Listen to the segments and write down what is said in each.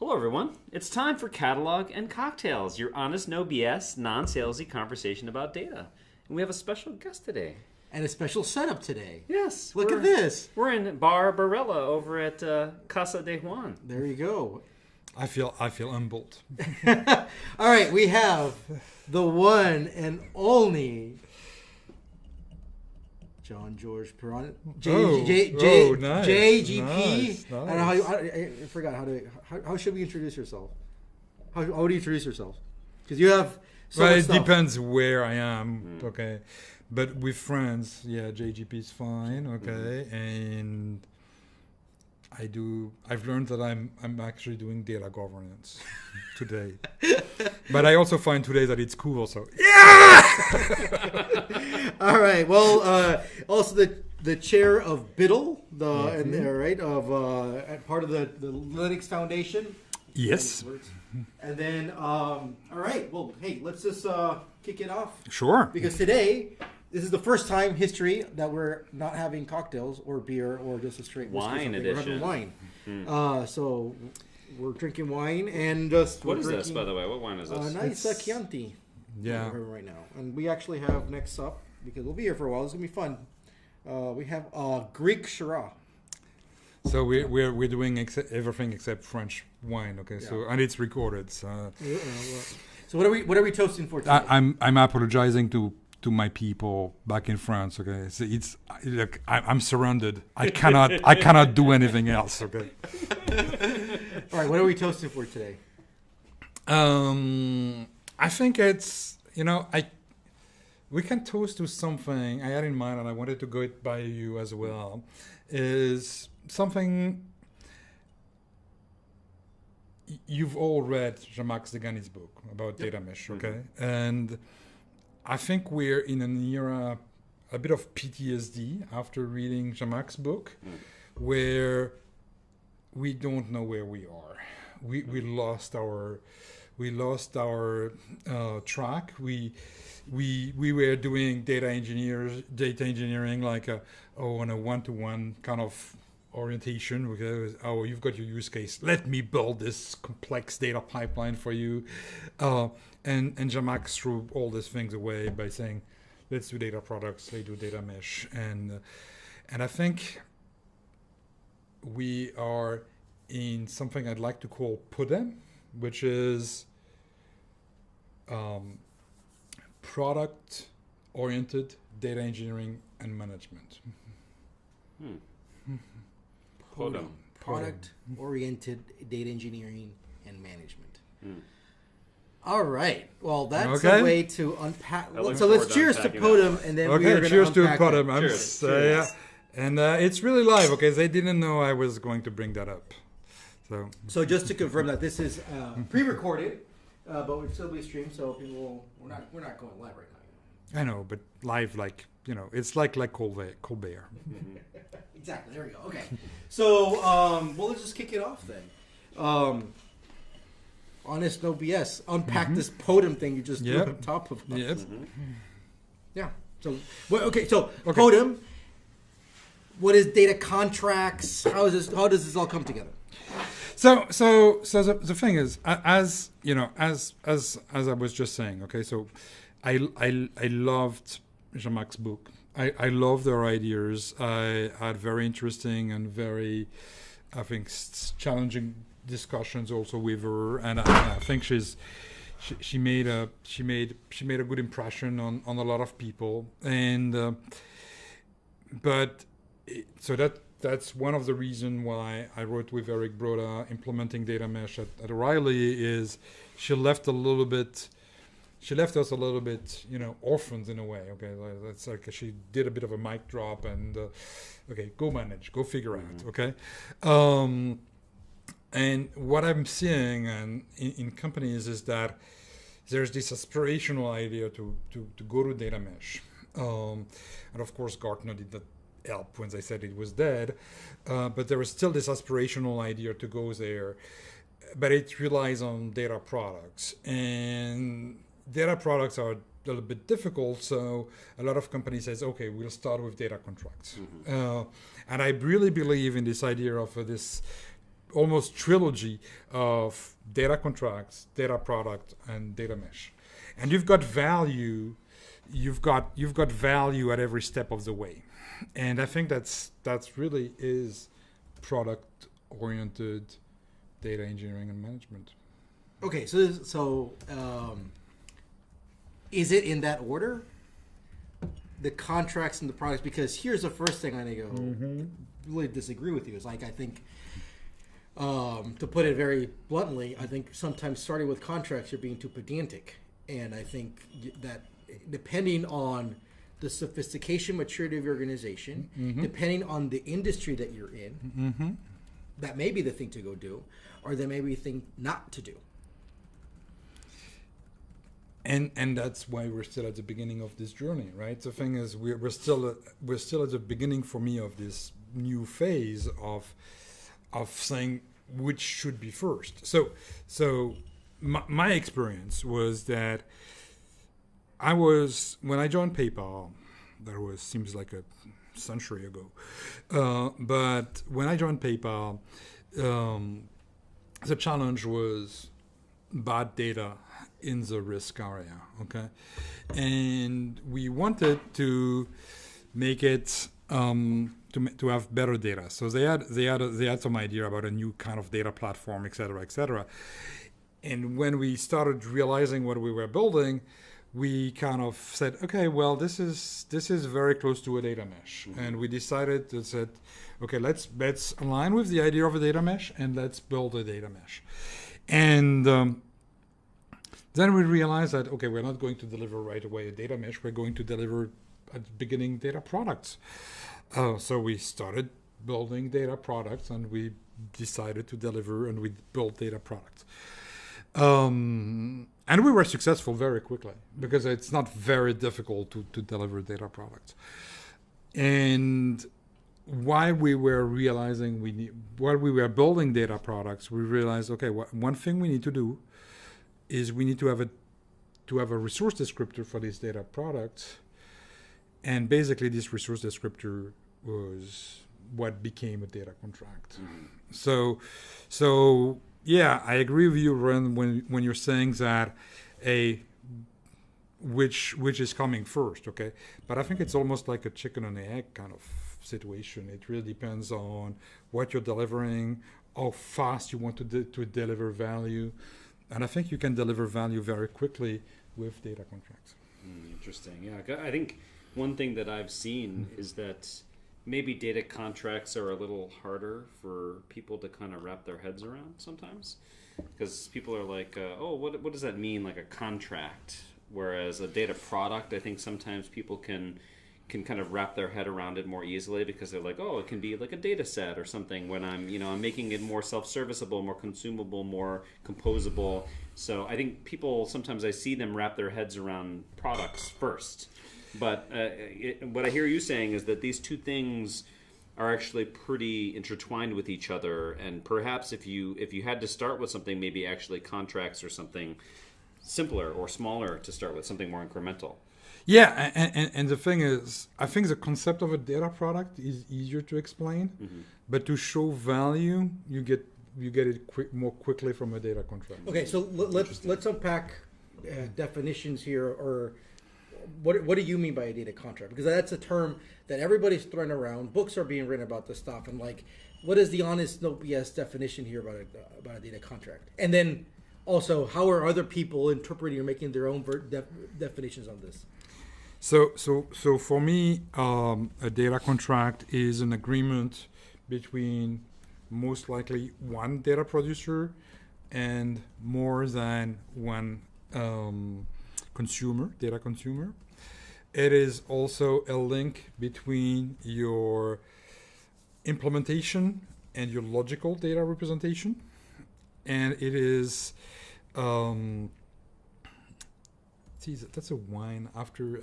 Hello, everyone. It's time for Catalog and Cocktails, your honest, no BS, non-salesy conversation about data. And we have a special guest today. And a special setup today. Yes. Look at this. We're in Bar Barella over at Casa de Juan. There you go. I feel humbled. All right, we have the one and only Jean-Georges Perrin. Nice, JGP. nice. I don't know how I forgot how should we introduce yourself? How would you introduce yourself? Because you have so much It stuff. depends where I am, okay. But with friends, yeah, JGP is fine, okay. And I've learned that I'm actually doing data governance today. But I also find today that it's cool, so All right. Well, also the chair of BIDL, part of the Linux Foundation. yes, And then, all right. Well, hey, let's just kick it off sure. because today this is the first time in history that we're not having cocktails or beer or just a straight whiskey or Wine something. edition. We're having wine. So we're drinking wine and just What we're is this, drinking by the way? What wine is this? nice Chianti. Yeah. Right now, and we actually have next up because we'll be here for a while. It's gonna be fun. We have Greek Shiraz. So we're doing everything except French wine, okay. Yeah. So and it's recorded. So So what are we toasting for today? I'm apologizing to my people back in France, okay. So it's look, I'm surrounded. I cannot do anything else, okay. All right, what are we toasting for today? I think it's we can toast to something I had in mind, and I wanted to go it by you as well. Is something you've all read Jean-Marc Degani's book about data mesh, okay? And I think we're in an era, a bit of PTSD after reading Jean-Marc's book, where we don't know where we are. We lost our track. We were doing data engineering like on a one-to-one kind of orientation. Because, you've got your use case. Let me build this complex data pipeline for you. And Jean-Marc threw all these things away by saying, let's do data products, let's do data mesh. And I think we are in something I'd like to call PUDEM, which is product-oriented data engineering and management. PODEM. Product-oriented data engineering and management. All right. Well, that's Okay. a way to unpack. I look So let's forward to cheers to unpacking that PODEM, and then we're Okay, going to cheers to unpack PUDEM. it. Cheers. Yeah. And it's really live, okay? They didn't know I was going to bring that up. So just to confirm that this is pre-recorded, but we'll still be streamed, so people we're not going live right now. I know, but live, it's like Colbert. Exactly. There we go. Okay. So, well, let's just kick it off then. Honest, no BS. Unpack this PODEM thing you just threw on top of us. Yep. Yeah. So, PODEM. What is data contracts? How does this all come together? So the thing is, as you know, as I was just saying, okay. So, I loved Jean-Marc's book. I love their ideas. I had very interesting and very, I think, challenging discussions also with her, and I think she made a good impression on a lot of people, and that's one of the reasons why I wrote with Eric Broda implementing data mesh at O'Reilly is she left us a little bit, orphans in a way. Okay, that's like she did a bit of a mic drop and okay, go manage, go figure out. Okay, and what I'm seeing in companies is that there's this aspirational idea to go to data mesh, and of course Gartner did that help when they said it was dead, but there was still this aspirational idea to go there, but it relies on data products, and data products are a little bit difficult, so a lot of companies says, okay, we'll start with data contracts. And I really believe in this idea of this almost trilogy of data contracts, data product, and data mesh. And you've got value. You've got value at every step of the way. And I think that's really is product oriented data engineering and management. Okay, so is it in that order? The contracts and the products, because here's the first thing I go really disagree with you is like I think to put it very bluntly, I think sometimes starting with contracts you're being too pedantic, and I think that depending on the sophistication, maturity of your organization, depending on the industry that you're in, that may be the thing to go do, or that may be the thing not to do. And that's why we're still at the beginning of this journey, right? The thing is, we're still at the beginning for me of this new phase of saying which should be first. So my experience was that when I joined PayPal, that seems like a century ago, but when I joined PayPal, the challenge was bad data in the risk area, okay? And we wanted to make it to have better data. So they had some idea about a new kind of data platform, et cetera, et cetera. And when we started realizing what we were building, we kind of said, okay, well, this is very close to a data mesh. And we decided to say, okay, let's align with the idea of a data mesh and let's build a data mesh. And then we realized that, okay, we're not going to deliver right away a data mesh. We're going to deliver at the beginning data products. So we started building data products, and we decided to deliver, and we built data products. And we were successful very quickly because it's not very difficult to deliver data products. And while we were building data products, we realized, okay, one thing we need to do is we need to have a resource descriptor for these data products, and basically this resource descriptor was what became a data contract. So yeah, I agree with you, Ren, when you're saying that which is coming first, okay? But I think it's almost like a chicken and egg kind of situation. It really depends on what you're delivering, how fast you want to deliver value. And I think you can deliver value very quickly with data contracts. Interesting. Yeah, I think one thing that I've seen is that maybe data contracts are a little harder for people to kind of wrap their heads around sometimes, because people are like, oh, what does that mean, like a contract? Whereas a data product, I think sometimes people can kind of wrap their head around it more easily, because they're like, oh, it can be like a data set or something when I'm making it more self-serviceable, more consumable, more composable. So I think people, sometimes I see them wrap their heads around products first. But what I hear you saying is that these two things are actually pretty intertwined with each other. And perhaps if you had to start with something, maybe actually contracts or something simpler or smaller to start with, something more incremental. Yeah, and the thing is, I think the concept of a data product is easier to explain, but to show value, you get it more quickly from a data contract. Okay, so let's unpack definitions here, or what do you mean by a data contract? Because that's a term that everybody's throwing around. Books are being written about this stuff, and like, what is the honest, no BS definition here about a data contract? And then also, how are other people interpreting or making their own definitions on this? So for me, a data contract is an agreement between most likely one data producer and more than one data consumer. It is also a link between your implementation and your logical data representation, and it is See, that's a whine. After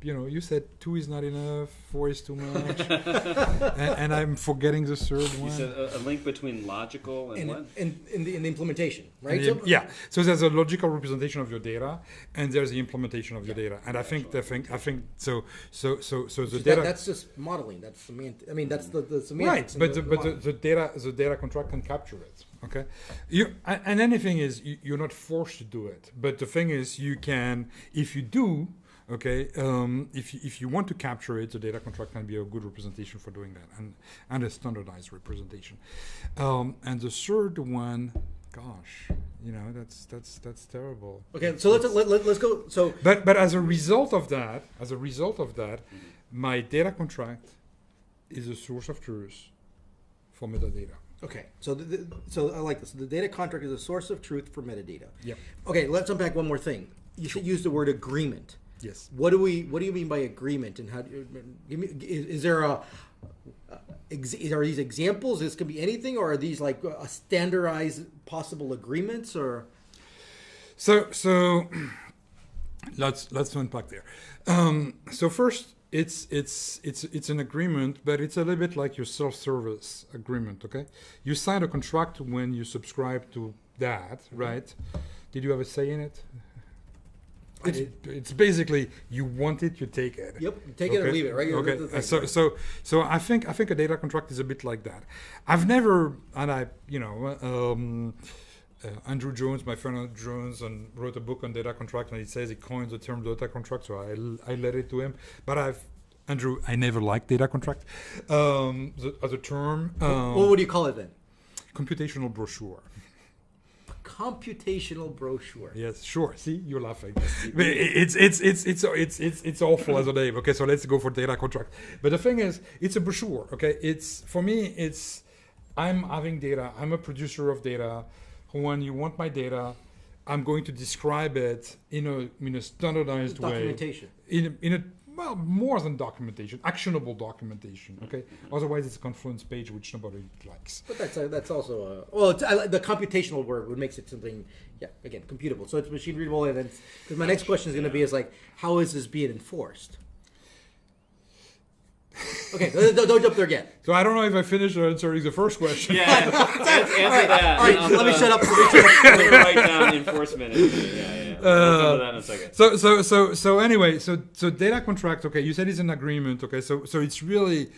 you said 2 is not enough, 4 is too much, and I'm forgetting the third one. You said a link between logical and what? In the implementation, right? Yeah. So there's a logical representation of your data, and there's the implementation of your data. And I think so. The data. That's just modeling. That's semantic. I mean, that's the semantics. Right, but the data contract can capture it. Okay, and anything is you're not forced to do it, but the thing is you can if you do. Okay, if you want to capture it, the data contract can be a good representation for doing that, and a standardized representation. And the third one, gosh, that's terrible. Okay, so let's go. So, but as a result of that, my data contract is a source of truth for metadata. Okay, so so I like this. The data contract is a source of truth for metadata. Yep. Okay, let's unpack one more thing. You should use the word agreement. Yes. What do you mean by agreement? And how do is there are these examples? This could be anything, or are these like a standardized possible agreements, or? So let's unpack there. So first, it's an agreement, but it's a little bit like your self-service agreement. Okay, you sign a contract when you subscribe to that, right? Did you have a say in it? It's basically you want it, you take it. Yep, you take it or leave it, right? Okay. So I think a data contract is a bit like that. I've never, and Andrew Jones, my friend Andrew Jones, wrote a book on data contract, and he says he coined the term data contract, so I let it to him. But I never liked data contract as a term. What would you call it then? Computational brochure. Computational brochure. Yes, sure. See, you're laughing. It's awful as a name. Okay, so let's go for data contract. But the thing is, it's a brochure. Okay, I'm having data. I'm a producer of data. When you want my data, I'm going to describe it in a standardized way. Documentation. Well, more than documentation, actionable documentation. Okay. Otherwise, it's a Confluence page which nobody likes. But that's also the computational word would makes it something. Yeah, again, computable. So it's machine readable, and then because my next question is going to be like, how is this being enforced? Okay, don't jump there yet. So I don't know if I finished answering the first question. Yeah, answer that. All right, let me shut up. I'm going to write down enforcement. Yeah. We'll come to that in a second. So anyway, so data contract. Okay, you said it's an agreement. Okay, so it's really,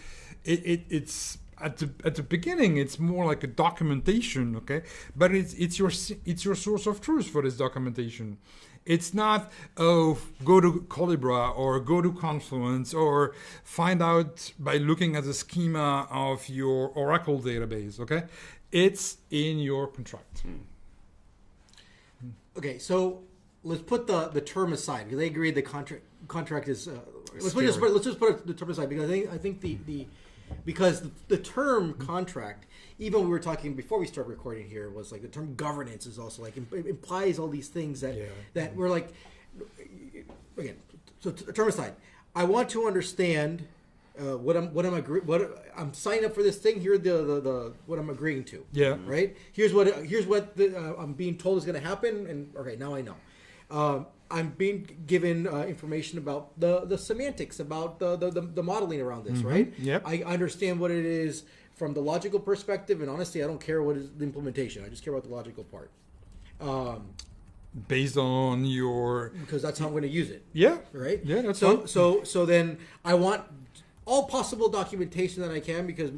it's at the beginning it's more like a documentation. Okay, but it's your source of truth for this documentation. It's not, go to Colibra or go to Confluence or find out by looking at the schema of your Oracle database, okay? It's in your contract. Okay, so let's put the term aside because they agreed the contract is. Let's just put the term aside because I think because the term contract, even we were talking before we start recording here, was like the term governance is also like it implies all these things that we're like. Again, so term aside, I want to understand what I'm signing up for this thing. Here the what I'm agreeing to. Yeah. Right. Here's what I'm being told is going to happen, and okay, now I know. I'm being given information about the semantics, about the modeling around this, right? Yep. I understand what it is from the logical perspective, and honestly, I don't care what is the implementation. I just care about the logical part. Based on your... Because that's how I'm going to use it. Yeah. Right? Yeah, that's so, fine. So then I want all possible documentation that I can because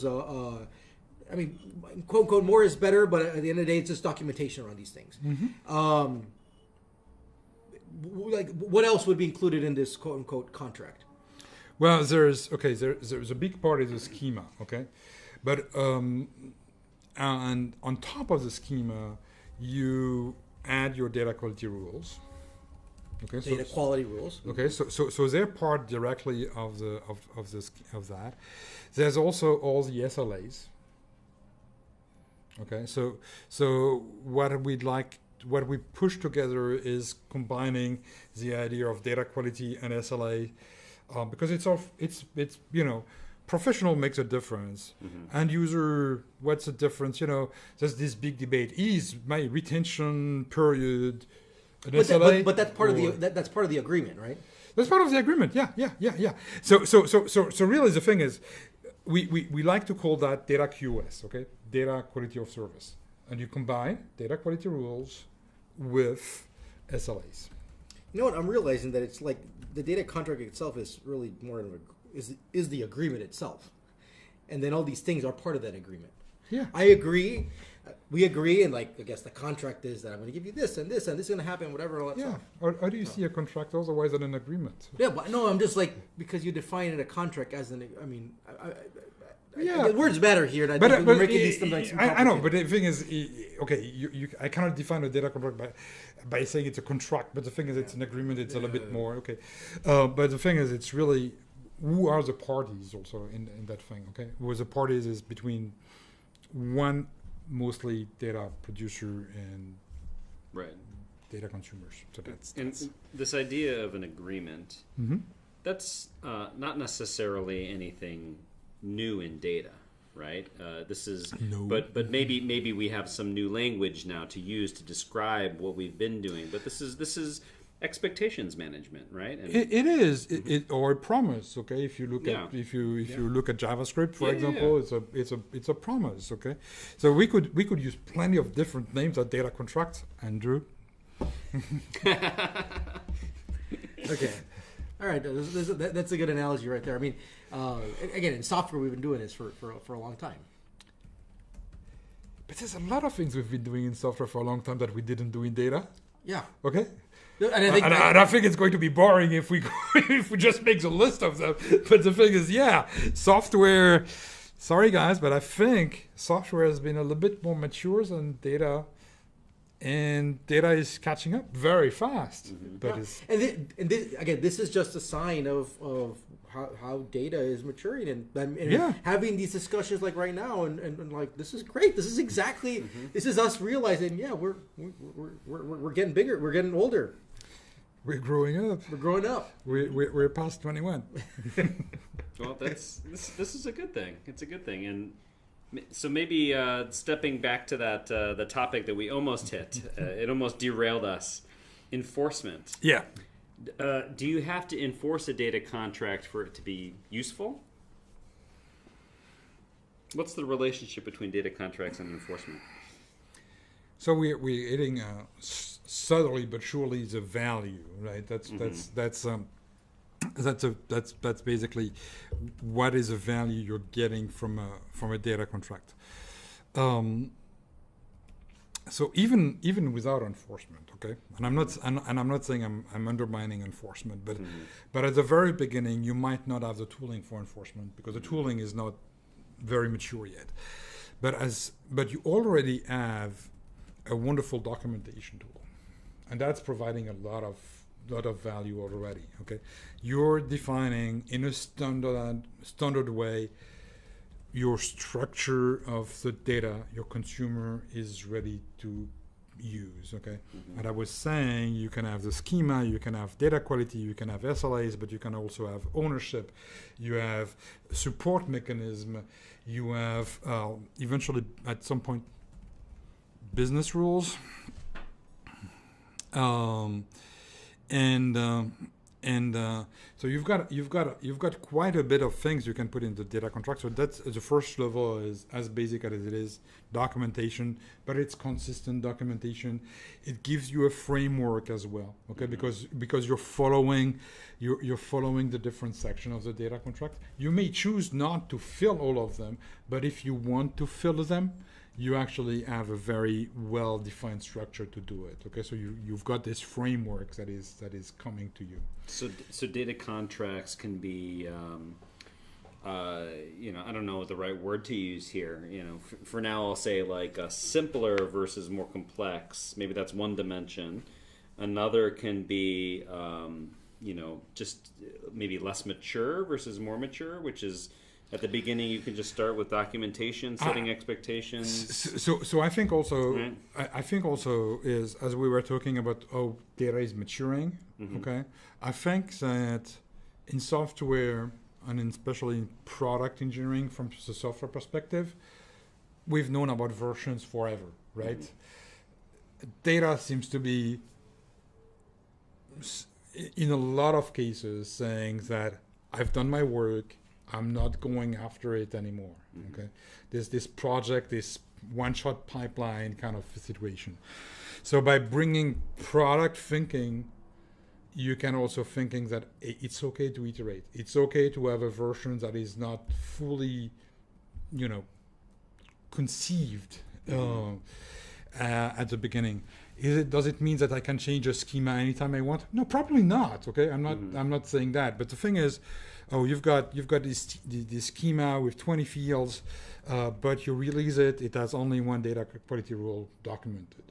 I mean, quote unquote, more is better, but at the end of the day, it's just documentation around these things. Like what else would be included in this quote unquote contract? Well, there's a big part of the schema, okay, but and on top of the schema, you add your data quality rules. Okay, data quality rules. Okay, so they're part directly of that. There's also all the SLAs. Okay, so what we push together is combining the idea of data quality and SLA, because it's professional makes a difference. End user, what's the difference? There's this big debate: is my retention period an But, SLA. but that's part of or- that's part of the agreement, right? That's part of the agreement. Yeah. So really, the thing is, we like to call that data QoS, okay? Data quality of service, and you combine data quality rules with SLAs. You know what? I'm realizing that it's like the data contract itself is really more of is the agreement itself, and then all these things are part of that agreement. Yeah. I agree. We agree, and like I guess the contract is that I'm going to give you this and this and this is going to happen, whatever. All that Yeah. stuff. Or do you see a contract otherwise than an agreement? Yeah, but no, I'm just like because you define it a contract as an. I mean, Yeah. the words matter here, and I But, think we're making these sometimes. I know, but the thing is, okay, I cannot define a data contract by saying it's a contract, but the thing is, it's an agreement, it's a little bit more, okay. But the thing is, it's really, who are the parties also in that thing, okay? Who are the parties is between one mostly data producer and Right. data consumers. So that's And this idea of an agreement, Mhm. that's not necessarily anything new in data, right? This is, No. but maybe we have some new language now to use to describe what we've been doing. But this is expectations management, right? And It is, or a promise. Okay, if you look Yeah. at if you look at JavaScript, for Yeah, example, it's a promise. Okay, so we could use plenty of different names at data contracts, Andrew. Okay. All right. That's a good analogy right there. I mean, again, in software, we've been doing this for a long time. But there's a lot of things we've been doing in software for a long time that we didn't do in data. Yeah. Okay. And I think And I think it's going to be boring if we if we just make a list of them. But the thing is, yeah, software. Sorry, guys, but I think software has been a little bit more mature than data, and data is catching up very fast. But yeah. it's and this, again, this is just a sign of how data is maturing and Yeah. having these discussions like right now and like this is great. This is exactly this is us realizing we're getting bigger. We're getting older. we're growing up. We're growing up. We're past 21. well, this is a good thing. It's a good thing, and so maybe stepping back to that the topic that we almost hit, it almost derailed us. Enforcement. Yeah. Do you have to enforce a data contract for it to be useful? What's the relationship between data contracts and enforcement? So we're hitting subtly but surely the value, right? That's basically what is the value you're getting from a data contract. So even without enforcement, okay, and I'm not saying I'm undermining enforcement, but at the very beginning you might not have the tooling for enforcement because the tooling is not very mature yet. But you already have a wonderful documentation tool, and that's providing a lot of value already. Okay, you're defining in a standard way your structure of the data your consumer is ready to use. Okay, and I was saying you can have the schema, you can have data quality, you can have SLAs, but you can also have ownership, you have support mechanism, you have eventually at some point business rules, so you've got quite a bit of things you can put in the data contract. So that's the first level is as basic as it is documentation, but it's consistent documentation. It gives you a framework as well, okay? Because you're following the different sections of the data contract. You may choose not to fill all of them, but if you want to fill them, you actually have a very well-defined structure to do it. Okay, so you've got this framework that is coming to you. So data contracts can be, I don't know what the right word to use here. For now I'll say like simpler versus more complex. Maybe that's one dimension. Another can be, just maybe less mature versus more mature, which is. At the beginning, you can just start with documentation, setting expectations. So I think also, Right. I think also is as we were talking about how data is maturing. Mm-hmm. Okay, I think that in software and especially in product engineering from the software perspective, we've known about versions forever, right? Data seems to be in a lot of cases saying that I've done my work, I'm not going after it anymore. Okay, there's this project, this one-shot pipeline kind of situation. So by bringing product thinking, you can also thinking that it's okay to iterate. It's okay to have a version that is not fully, conceived at the beginning. Does it mean that I can change a schema anytime I want? No, probably not. Okay, I'm not saying that. But the thing is, you've got this schema with 20 fields, but you release it. It has only one data quality rule documented.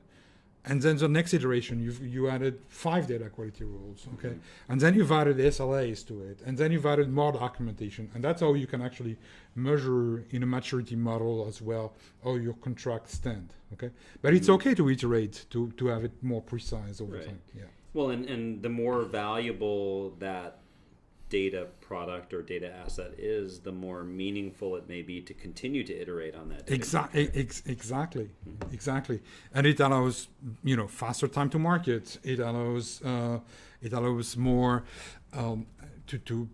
And then the next iteration, you added 5 data quality rules, okay? And then you've added SLAs to it, and then you've added more documentation, and that's how you can actually measure in a maturity model as well how your contracts stand, okay? But it's okay to iterate, to have it more precise over time, yeah. Well, and the more valuable that data product or data asset is, the more meaningful it may be to continue to iterate on that data. Exactly. And it allows, faster time to market. It allows more to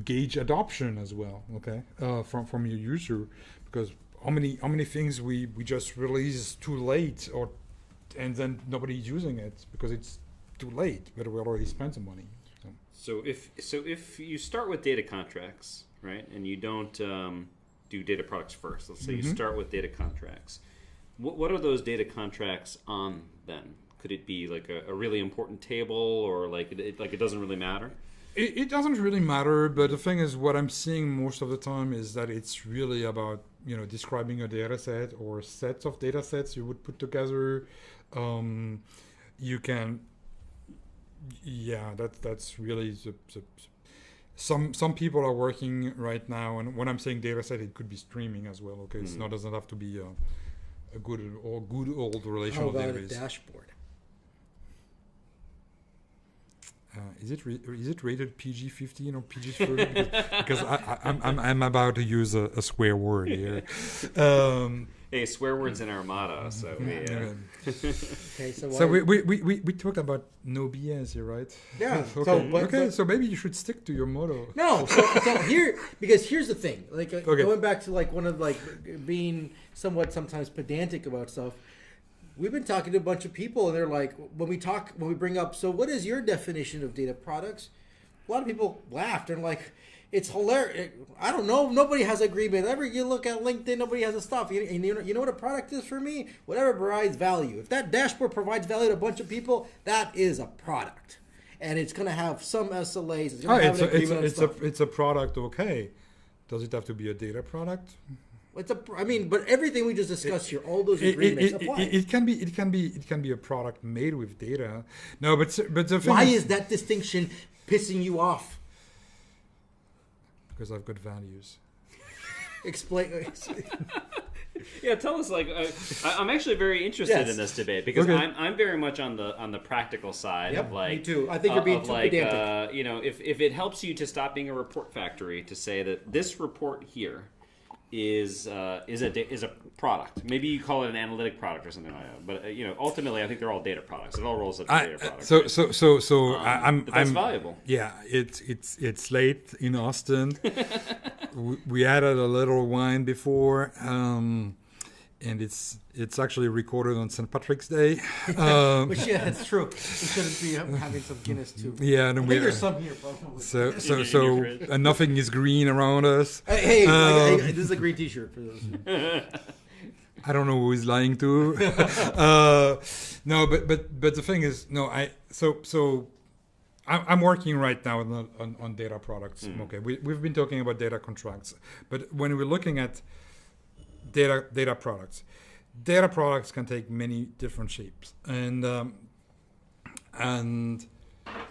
gauge adoption as well. Okay, from your user, because how many things we just release too late, and then nobody's using it because it's too late, but we already spent the money. So if you start with data contracts, right, and you don't do data products first, let's say you start with data contracts, what are those data contracts on then? Could it be like a really important table, or like it doesn't really matter? It doesn't really matter, but the thing is, what I'm seeing most of the time is that it's really about describing a data set or sets of data sets you would put together. You can. Yeah, that's really some people are working right now, and when I'm saying data set, it could be streaming as well. Okay, it doesn't have to be a good old relational database. How about a dashboard? Is it rated PG-15 or PG-13? Because I'm about to use a swear word here. Hey, swear words in our motto, so Okay, so we talked about no BS here, right? Yeah. Okay. So maybe you should stick to your motto. No. So here's the thing. Going back to one of being somewhat sometimes pedantic about stuff. We've been talking to a bunch of people, and they're like, when we bring up, so what is your definition of data products? A lot of people laughed and like, it's hilarious. I don't know. Nobody has agreement. You look at LinkedIn, nobody has a stuff. And you know what a product is for me? Whatever provides value. If that dashboard provides value to a bunch of people, that is a product. And it's going to have some SLAs. It's going to have an agreement on stuff. It's a product, okay. Does it have to be a data product? But everything we just discussed here, all those agreements apply. It can be a product made with data. No, but the thing why is that distinction pissing you off? Because I've got values. Explain. Yeah, tell us. I'm actually very interested in this debate because I'm very much on the practical side. Yep, of me too. I think you're being too pedantic. If it helps you to stop being a report factory, to say that this report here is a product. Maybe you call it an analytic product or something like that. But ultimately, I think they're all data products. It all rolls up to data products. But that's valuable. Yeah, it's late in Austin. we added a little wine before, and it's actually recorded on St. Patrick's Day. Which that's true. We shouldn't be having some Guinness too. Yeah, and there's some here, probably. So and nothing is green around us. Hey, this is a green T-shirt for those. I don't know who he's lying to. No, but the thing is, no, I'm working right now on data products. Okay, we've been talking about data contracts, but when we're looking at data products can take many different shapes, and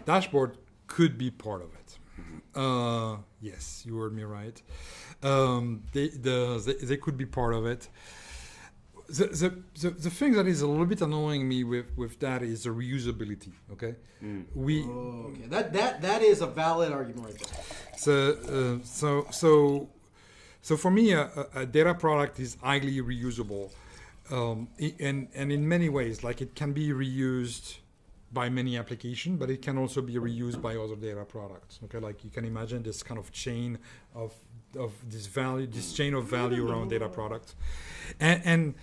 dashboard could be part of it. Yes, you heard me right. They could be part of it. The thing that is a little bit annoying me with that is the reusability. Okay, okay. That is a valid argument right there. So for me, a data product is highly reusable, and in many ways, like it can be reused by many applications, but it can also be reused by other data products. Okay, like you can imagine this kind of chain of this chain of value around data products, and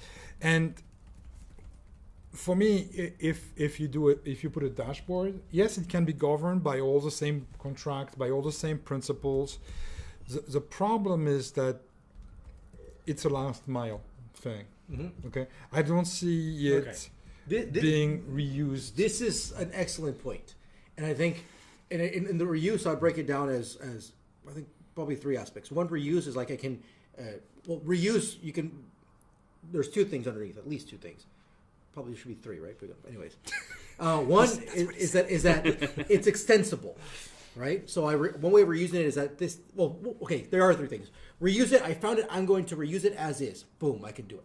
for me, if you put a dashboard, yes, it can be governed by all the same contracts, by all the same principles. The problem is that it's a last mile thing. Mm-hmm. Okay, I don't see it being reused. This is an excellent point, and I think in the reuse, I'd break it down as I think probably three aspects. One, reuse is like I can, reuse you can. There's two things underneath, at least two things. Probably should be three, right? But anyways, one is that it's extensible, right? So one way of reusing it is that this. Well, okay, there are three things. Reuse it. I found it. I'm going to reuse it as is. Boom, I can do it.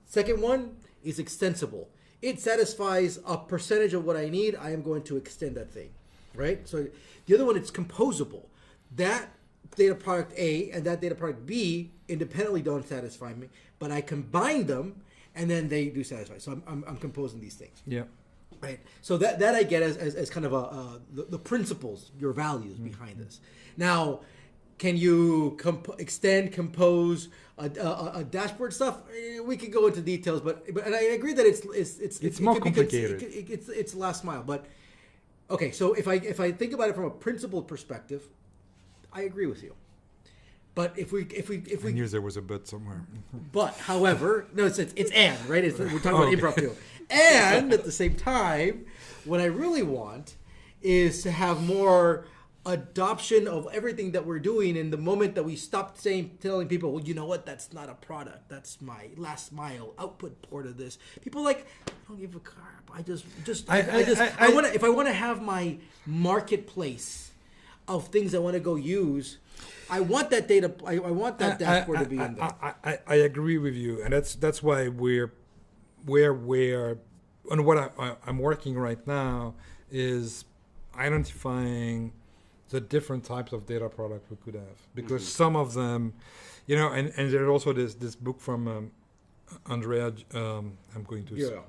Second one is extensible. It satisfies a percentage of what I need. I am going to extend that thing, right? So the other one, it's composable. That data product A and that data product B independently don't satisfy me, but I combine them and then they do satisfy. So I'm composing these things. Yeah. Right. So that I get as kind of the principles, your values behind this. Now, can you compose a dashboard stuff? We could go into details, but and I agree that it's more complicated. It's last mile, but okay. So if I think about it from a principled perspective, I agree with you. But if we I knew there was a but somewhere. But however, no, it's and right. We're talking about improv too. And at the same time, what I really want is to have more adoption of everything that we're doing. In the moment that we stop telling people, well, you know what, that's not a product. That's my last mile output port of this. People are like, I don't give a crap. I want to. If I want to have my marketplace of things I want to go use, I want that data. I want that dashboard to be in there. I agree with you, and that's why we're on what I'm working right now is identifying the different types of data product we could have, because some of them, and there's also this book from Andrea. I'm going to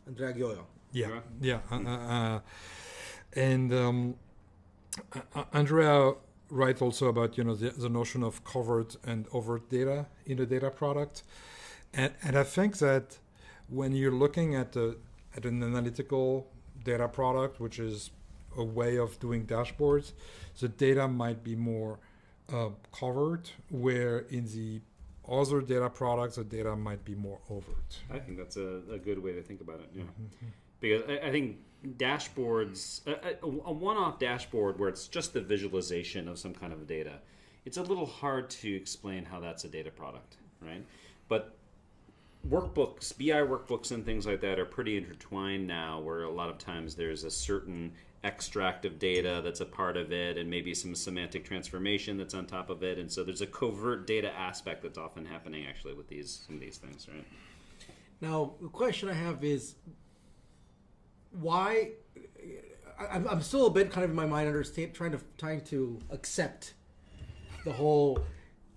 Andrea Gioia. Yeah. And Andrea writes also about the notion of covert and overt data in the data product, and I think that when you're looking at an analytical data product, which is a way of doing dashboards, the data might be more covert, where in the other data products, the data might be more overt. I think that's a good way to think about it. Yeah, because I think dashboards, a one-off dashboard where it's just the visualization of some kind of data, it's a little hard to explain how that's a data product, right? But workbooks, BI workbooks and things like that are pretty intertwined now, where a lot of times there's a certain extract of data that's a part of it, and maybe some semantic transformation that's on top of it, and so there's a covert data aspect that's often happening actually with some of these things, right? Now, the question I have is, why? I'm still a bit kind of in my mind trying to accept the whole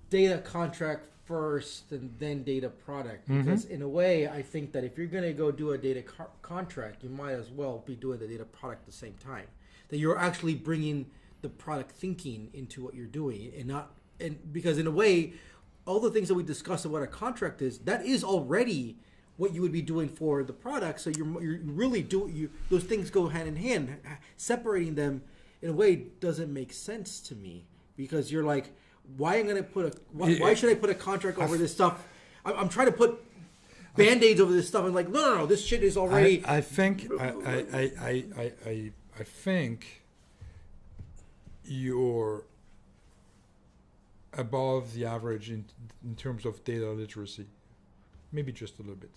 data contract first and then data product, because in a way I think that if you're going to go do a data contract, you might as well be doing the data product at the same time, that you're actually bringing the product thinking into what you're doing, and because in a way all the things that we discussed about a contract that is already what you would be doing for the product. So you're really those things go hand in hand. Separating them in a way doesn't make sense to me, because you're like, why should I put a contract over this stuff? I'm trying to put band-aids over this stuff. I'm like, no, this shit is already. I think I think you're above the average in terms of data literacy, maybe just a little bit.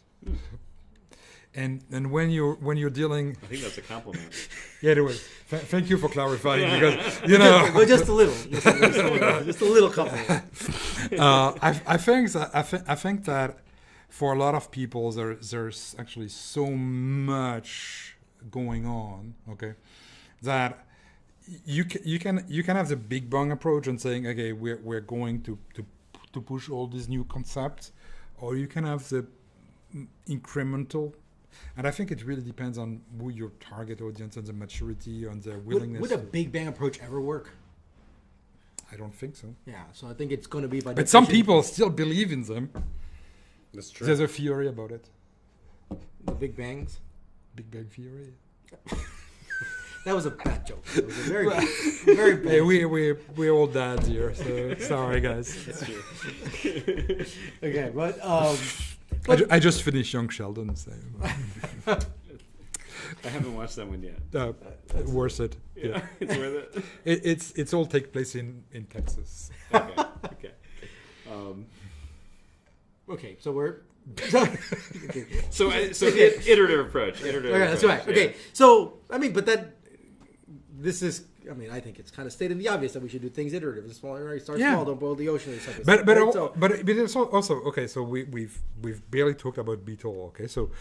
And when you're dealing, I think that's a compliment. Yeah, it was. Thank you for clarifying, because but just a little, just a little compliment. I think that for a lot of people there's actually so much going on. Okay, that you can have the big bang approach and saying, okay, we're going to push all these new concepts, or you can have the incremental And I think it really depends on who your target audience and the maturity and their willingness. Would a big bang approach ever work? I don't think so. Yeah, so I think it's going to be by. But some definition, people still believe in them. That's true. There's a theory about it. the big bangs. Big Bang Theory. That was a bad joke. It was a very, very bad. Hey, we're all dads here, so sorry guys. That's true. Okay, but I just finished Young Sheldon, so I haven't watched that one yet. worth it. Yeah, it's worth it. It's all take place in Texas. Okay. Okay. okay, so we're. So iterative approach. Iterative Okay, that's approach, right. Okay, so I mean, but this is. I mean, I think it's kind of stated the obvious that we should do things iterative. It's small, right? Start Yeah. small, don't boil the ocean. Or something. But Right? So- it's also okay. So we've barely talked about Beetle. Okay, so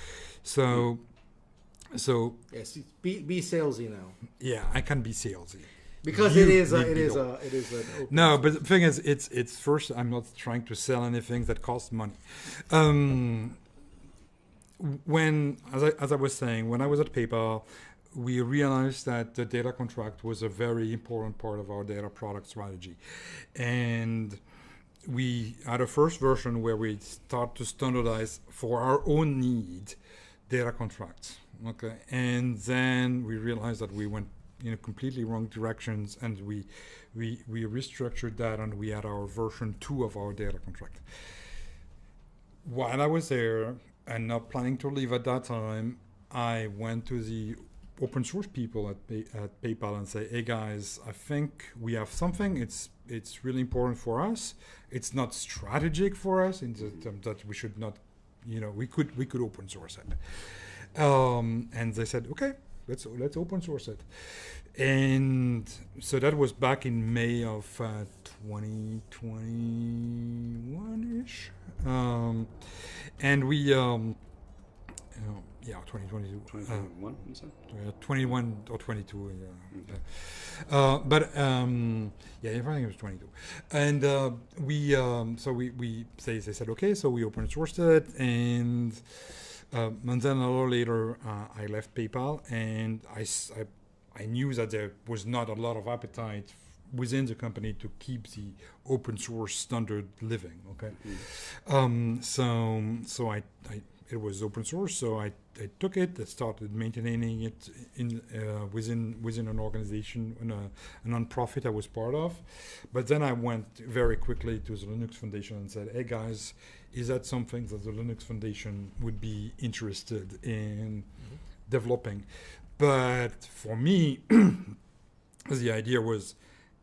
yes, be salesy now yeah, I can be salesy. because You it is need an Beetle. open No, but the thing is, it's first. I'm not trying to sell anything that costs money. As I was saying, when I was at PayPal, we realized that the data contract was a very important part of our data product strategy, and we had a first version where we start to standardize for our own need data contracts. Okay, and then we realized that we went in a completely wrong directions, and we restructured that, and we had our version 2 of our data contract. While I was there and not planning to leave at that time, I went to the open source people at PayPal and say, "Hey guys, I think we have something. It's really important for us. It's not strategic for us in the term that we should not, we could open source it." And they said, "Okay, let's open source it." And so that was back in May of 2021-ish. And we, 2022. 2021, you said? 21 or 22, yeah. Okay. But I think it was 22. And they said, okay, so we open sourced it, and then a little later, I left PayPal, and I knew that there was not a lot of appetite within the company to keep the open source standard living. Okay, so it was open source, so I took it. I started maintaining it within an organization, a non-profit I was part of. But then I went very quickly to the Linux Foundation and said, "Hey guys, is that something that the Linux Foundation would be interested in developing?" But for me, the idea was,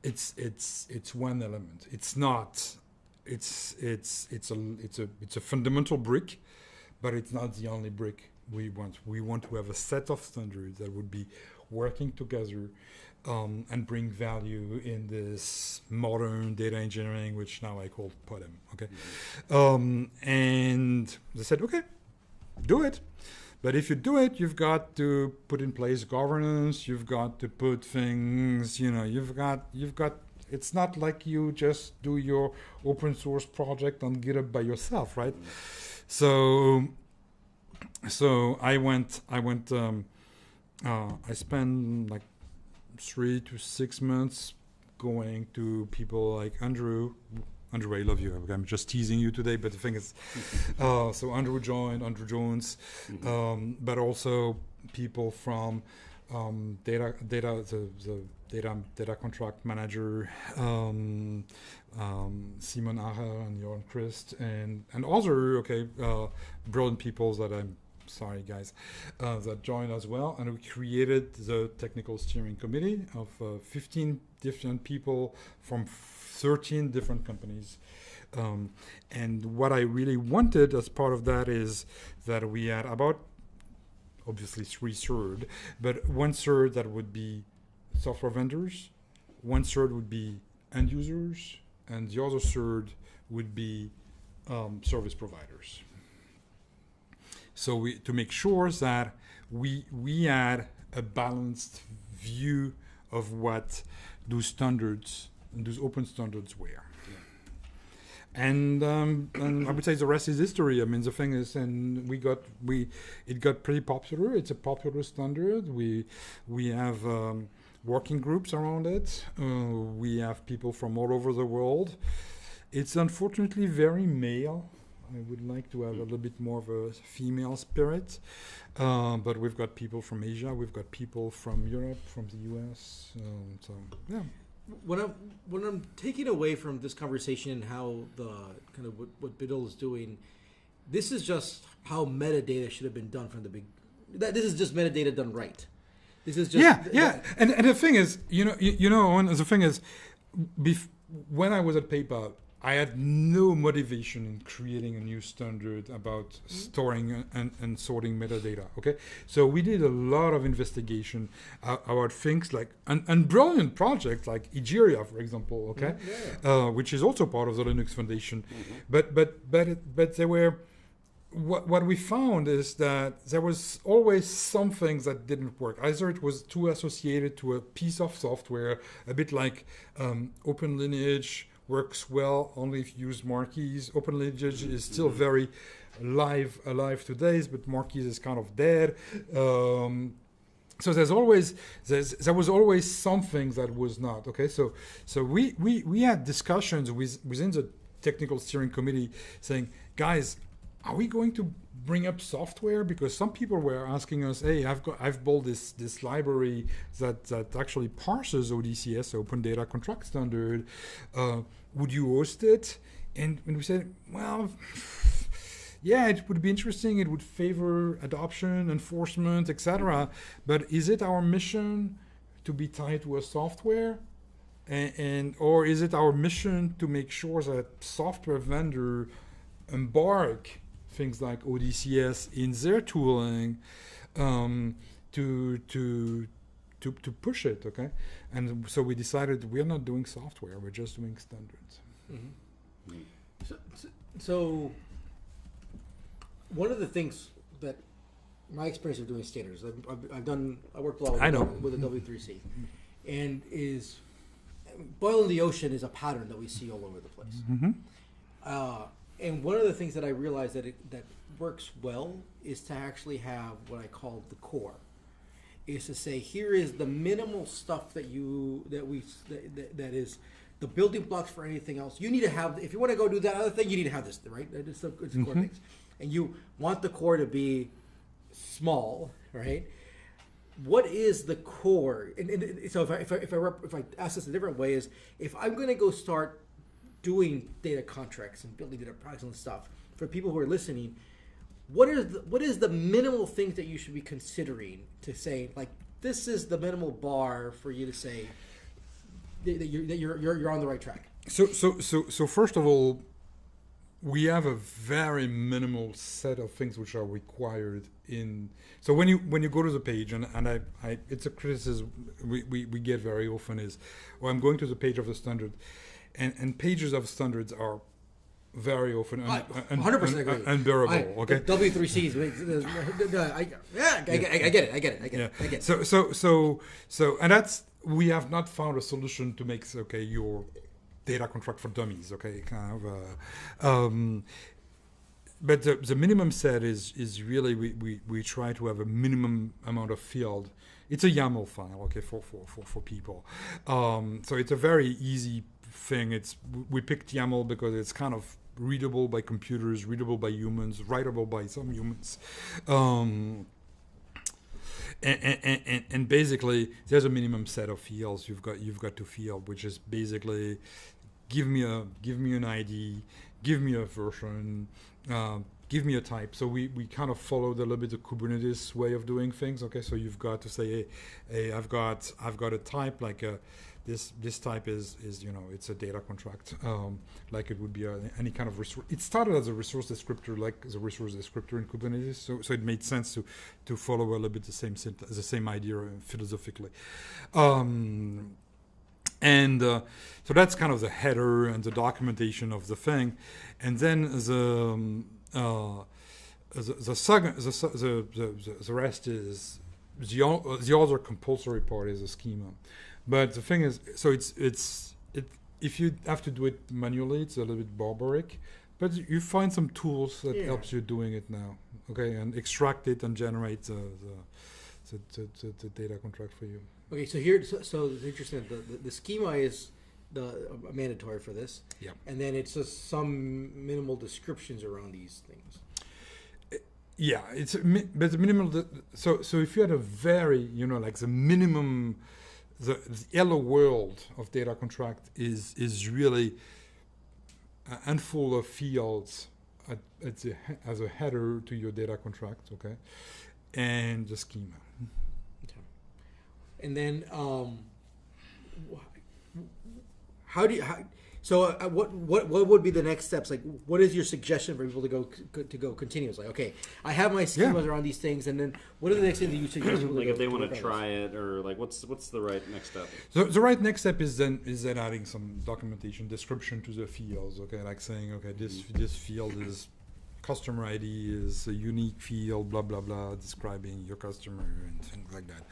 it's one element. It's not. It's a fundamental brick, but it's not the only brick we want. We want to have a set of standards that would be working together and bring value in this modern data engineering, which now I call PODEM. Okay, and they said, okay, do it. But if you do it, you've got to put in place governance. You've got to put things. You've got. It's not like you just do your open source project on GitHub by yourself, right? So I went. I spent like 3 to 6 months going to people like Andrew, I love you. I'm just teasing you today, but the thing is, so Andrew Jones, but also people from data contract manager, Simon Aher and Johan Christ, and other brilliant people that I'm sorry guys that joined as well, and we created the technical steering committee of 15 different people from 13 different companies, and what I really wanted as part of that is that we had about obviously 3/3, but 1/3 that would be software vendors, 1/3 would be end users, and the other third would be service providers. So to make sure that we had a balanced view of what those standards, those open standards were. and I would say the rest is history. I mean, the thing is, and it got pretty popular. It's a popular standard. We have working groups around it. We have people from all over the world. It's unfortunately very male. I would like to have a little bit more of a female spirit, but we've got people from Asia, we've got people from Europe, from the US. So yeah. When I'm taking away from this conversation how the kind of what Biddle is doing, this is just how metadata should have been done from the big. This is just metadata done right. This is just And the thing is, the thing is, when I was at PayPal, I had no motivation in creating a new standard about storing and sorting metadata. Okay, so we did a lot of investigation about things like and brilliant projects like Egeria, for example. Okay, which is also part of the Linux Foundation. But there were what we found is that there was always some things that didn't work. Either it was too associated to a piece of software, a bit like OpenLineage. Works well only if you use marquees. OpenLineage is still very alive today, but marquees is kind of dead. So there was always something that was not okay. So we had discussions within the technical steering committee saying, guys, are we going to bring up software? Because some people were asking us, hey, I've built this library that actually parses ODCS, Open Data Contract Standard. Would you host it? And we said, well, yeah, it would be interesting. It would favor adoption, enforcement, etc. But is it our mission to be tied to a software? Or is it our mission to make sure that software vendor embark things like ODCS in their tooling to push it, okay? And so we decided we're not doing software, we're just doing standards. So one of the things that my experience of doing standards, I worked a lot with the W3C, and is boiling the ocean is a pattern that we see all over the place. And one of the things that I realized that works well is to actually have what I call the core, is to say here is the minimal stuff that is the building blocks for anything else. You need to have, if you want to go do that other thing, you need to have this, right? It's the core things, and you want the core to be small, right? What is the core? And so if I ask this a different way, is if I'm going to go start doing data contracts and building data products and stuff, for people who are listening, what is the minimal things that you should be considering to say, like, this is the minimal bar for you to say that you're on the right track? So first of all, we have a very minimal set of things which are required in. So when you go to the page, and I it's a criticism we get very often is, well, I'm going to the page of the standard. And pages of standards are very often 100% unbearable. Okay. W3Cs. I get it. So, and that's, we have not found a solution to make your data contract for dummies. Okay, kind of. But the minimum set is really we try to have a minimum amount of field. It's a YAML file, okay, for people. So it's a very easy thing. We picked YAML because it's kind of readable by computers, readable by humans, writable by some humans, and basically there's a minimum set of fields you've got to field, which is basically give me an ID, give me a version, give me a type. So we kind of followed a little bit the Kubernetes way of doing things. Okay, so you've got to say, hey, I've got a type like this type is it's a data contract, like it would be any kind of resource. It started as a resource descriptor, like the resource descriptor in Kubernetes. So it made sense to follow a little bit the same idea philosophically. And so that's kind of the header and the documentation of the thing, and then the rest is the other compulsory part is a schema. But the thing is, so it if you have to do it manually, it's a little bit barbaric, but you find some tools that helps you doing it now. Okay, and extract it and generate the data contract for you. Okay, so here, so it's interesting. The schema is mandatory for this. Yeah. And then it's just some minimal descriptions around these things. Yeah, but the minimal. So if you had a very, like the minimum, the hello world of data contract is really a handful of fields as a header to your data contract, okay, and the schema. Okay. And then what would be the next steps? Like, what is your suggestion for people to go continuous? Like, okay, I have my schemas around these things, and then what are the next things that you suggest? Like, if they want to try it, or like, what's the right next step? So the right next step is then adding some documentation description to the fields. Okay, like saying, okay, this field is customer ID is a unique field, blah blah blah, describing your customer and things like that.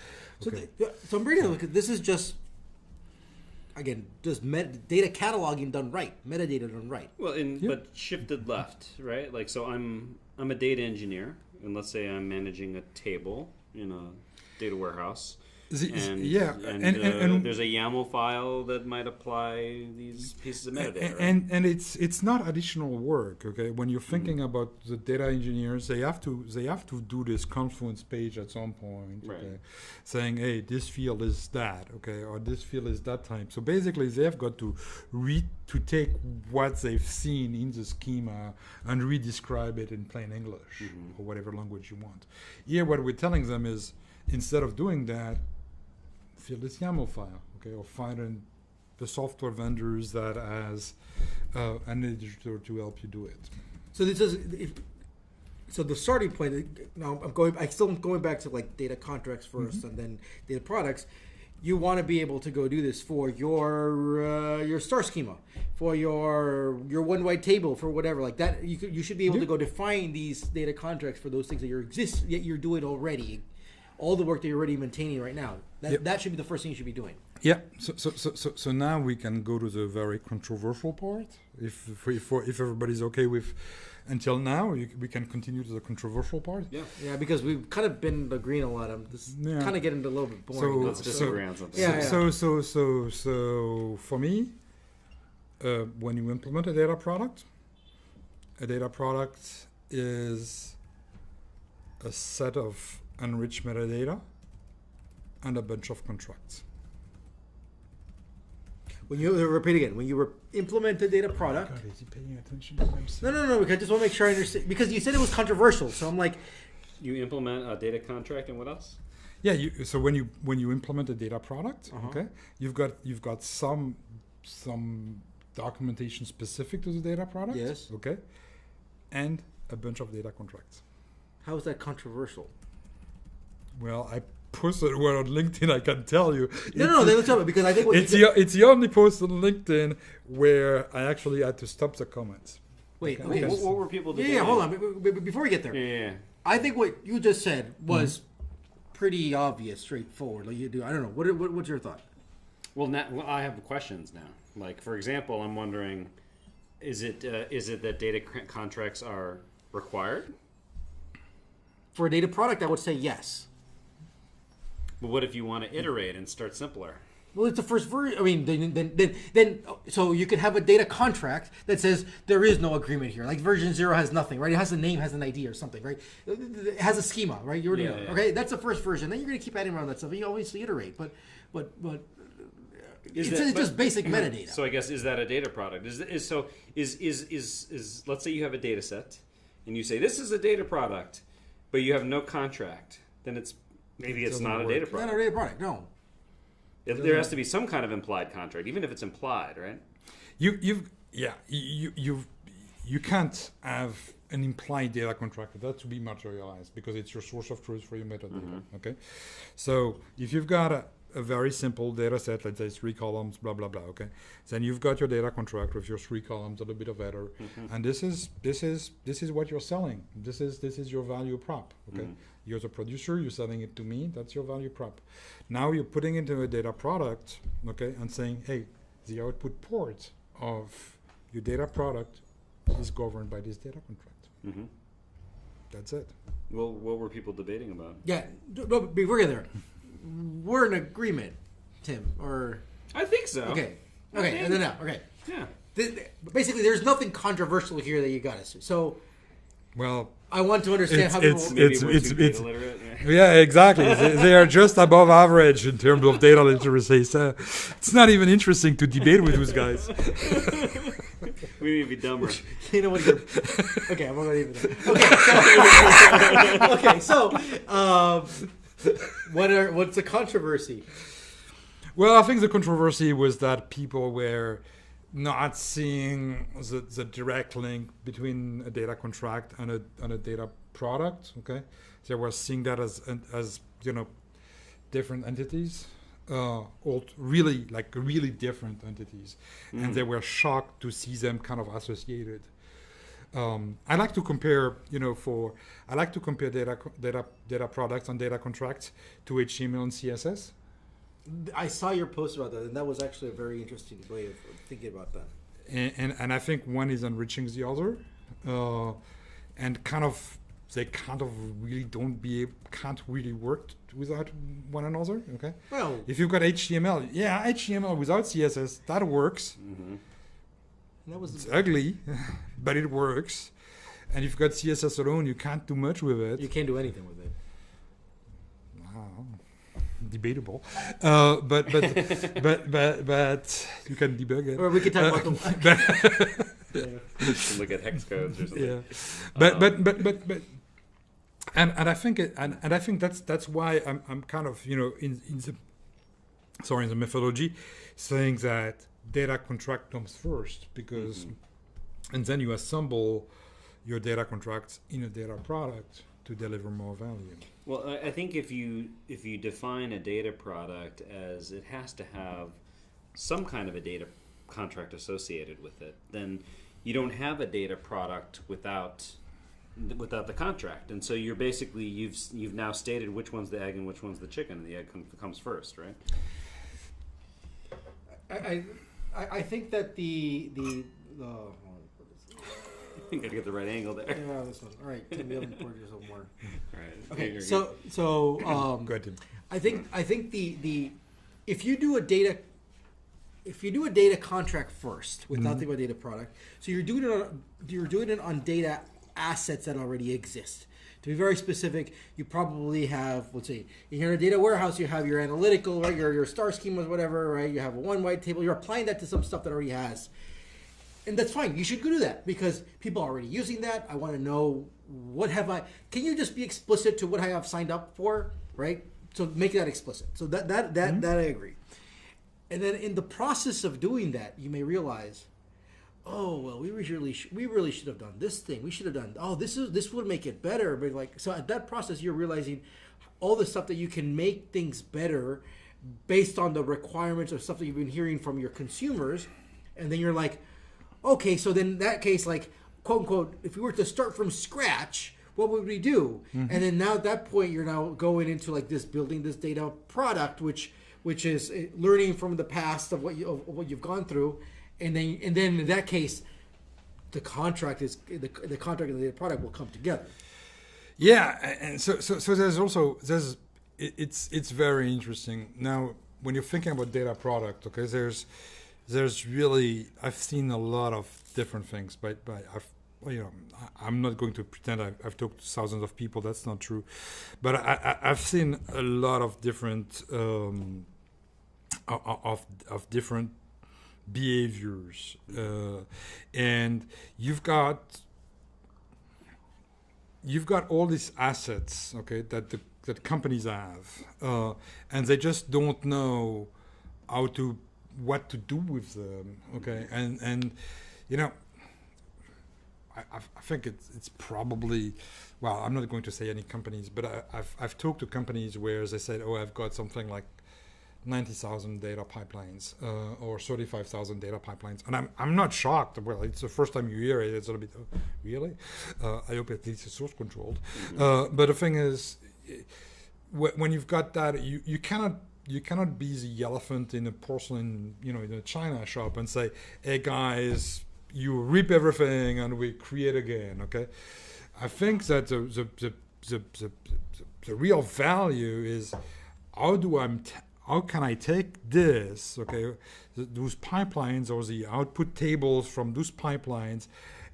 Okay. So I'm reading. Look, this is just. Again, just data cataloging done right, metadata done right. Well, but shifted left, right? Like, so I'm a data engineer, and let's say I'm managing a table in a data warehouse. And there's a YAML file that might apply these pieces of metadata. And it's not additional work, okay? When you're thinking about the data engineers, they have to do this Confluence page at some point, okay? Saying, hey, this field is that, okay, or this field is that type. So basically, they have got to take what they've seen in the schema and redescribe it in plain English or whatever language you want. Here, what we're telling them is, instead of doing that, fill this YAML file, okay, or find the software vendors that has an editor to help you do it. So this is so the starting point. Now I'm still going back to like data contracts first, and then data products. You want to be able to go do this for your star schema, for your one white table, for whatever like that. You should be able to go define these data contracts for those things that you're doing already. All the work that you're already maintaining right now. That should be the first thing you should be doing. Yeah. So now we can go to the very controversial part. If everybody's okay with, until now, we can continue to the controversial part. Yeah. Yeah, because we've kind of been agreeing a lot. I'm just kind of getting a little bit boring. Let's disagree on something. Yeah. So for me, when you implement a data product is a set of enriched metadata and a bunch of contracts. When you repeat again, when you implement a data product. God, is he paying attention to what I'm saying? No. Because I just want to make sure I understand. Because you said it was controversial, so I'm like. You implement a data contract, and what else? Yeah. So when you implement a data product, okay, you've got some documentation specific to the data product. Yes. Okay. And a bunch of data contracts. How is that controversial? Well, I posted one on LinkedIn. I can tell you. No. Let's talk about because I think it's the only post on LinkedIn where I actually had to stop the comments. Wait. What were people doing? Yeah. Hold on. Before we get there. Yeah. I think what you just said was pretty obvious, straightforward. Like you do. I don't know. What's your thought? Well, I have questions now. Like, for example, I'm wondering, is it that data contracts are required? For a data product, I would say yes. But what if you want to iterate and start simpler? Well, it's the first version. I mean, then, so you could have a data contract that says there is no agreement here. Like version 0 has nothing, right? It has a name, has an ID or something, right? It has a schema, right? You already know. Yeah. Okay, that's the first version. Then you're going to keep adding around that stuff. You obviously iterate, but it's just basic metadata. So I guess, is that a data product? Is let's say you have a data set and you say this is a data product, but you have no contract, then it's not a data product. It's not a data product, no. There has to be some kind of implied contract, even if it's implied, right? You can't have an implied data contract. That to be materialized because it's your source of truth for your metadata. Okay, so if you've got a very simple data set, let's say 3 columns, blah blah blah. Okay, then you've got your data contract with your 3 columns, a little bit of header, and this is what you're selling. This is your value prop. Okay, you're the producer, you're selling it to me. That's your value prop. Now you're putting it into a data product, okay, and saying, hey, the output port of your data product is governed by this data contract. Mm-hmm. That's it. Well, what were people debating about? Yeah, no, before we get there, we're in agreement, Tim. Or I think so. okay, think- and then now, okay. Yeah. Basically, there's nothing controversial here that you got us to. So Well, I want to understand how it's- people. Maybe It's- we're it's- too it's- data literate. Yeah. yeah, exactly. They are just above average in terms of data literacy. So it's not even interesting to debate with those guys. We need to be dumber. You know what? Okay, I'm gonna leave it there. Okay, so what's the controversy? Well, I think the controversy was that people were not seeing the direct link between a data contract and a data product. Okay, they were seeing that as different entities, or really different entities, and they were shocked to see them kind of associated. I like to compare, data products and data contracts to HTML and CSS. I saw your post about that, and that was actually a very interesting way of thinking about that. And I think one is enriching the other, and they can't really work without one another. Okay. Well, If you've got HTML without CSS, that works. Mm-hmm. that was It's ugly, but it works. And if you've got CSS alone, you can't do much with it. you can't do anything with it. Wow. Debatable, but you can debug it. Or we could talk about the. Look at hex codes or something. Yeah, but and I think I think that's why I'm kind of in the methodology saying that data contract comes first because and then you assemble your data contracts in a data product to deliver more value. Well, I think if you define a data product as it has to have some kind of a data contract associated with it, then you don't have a data product without the contract. And so you're basically you've now stated which one's the egg and which one's the chicken, and the egg comes first, right? I think that the You gotta get the right angle there. yeah, this one. All right, Tim, you have to pour yourself more. All right. Okay, You're so Go ahead, Tim. I think the if you do a data contract first without thinking about data product, so you're doing it on data assets that already exist. To be very specific, you probably have, let's say, in your data warehouse, you have your analytical, right, your star schemas, whatever, right? You have a one white table. You're applying that to some stuff that already has. And that's fine. You should go do that because people are already using that. I want to know can you just be explicit to what I have signed up for, right? So make that explicit. So that I agree. And then in the process of doing that, you may realize, oh, well, we really should have done this thing. We should have done, this would make it better. But so at that process, you're realizing all the stuff that you can make things better based on the requirements of stuff that you've been hearing from your consumers. And then you're like, okay, so then in that case, like, quote unquote, if we were to start from scratch, what would we do? And then now at that point, you're now going into like this building this data product, which is learning from the past of what you've gone through, and then in that case, the contract and the data product will come together. Yeah, and so it's very interesting. Now, when you're thinking about data product, okay, there's really, I've seen a lot of different things, but I'm not going to pretend I've talked to thousands of people. That's not true, but I've seen a lot of different of different behaviors, and you've got all these assets, okay, that companies have, and they just don't know what to do with them, okay, and I think it's probably, well, I'm not going to say any companies, but I've talked to companies where they said, oh, I've got something like 90,000 data pipelines or 35,000 data pipelines, and I'm not shocked. Well, it's the first time you hear it. It's a little bit, oh, really? I hope at least it's source controlled. But the thing is, when you've got that, you cannot you cannot be the elephant in a porcelain, in a china shop and say, "Hey guys, you rip everything and we create again." Okay, I think that the real value is how can I take this, okay, those pipelines or the output tables from those pipelines,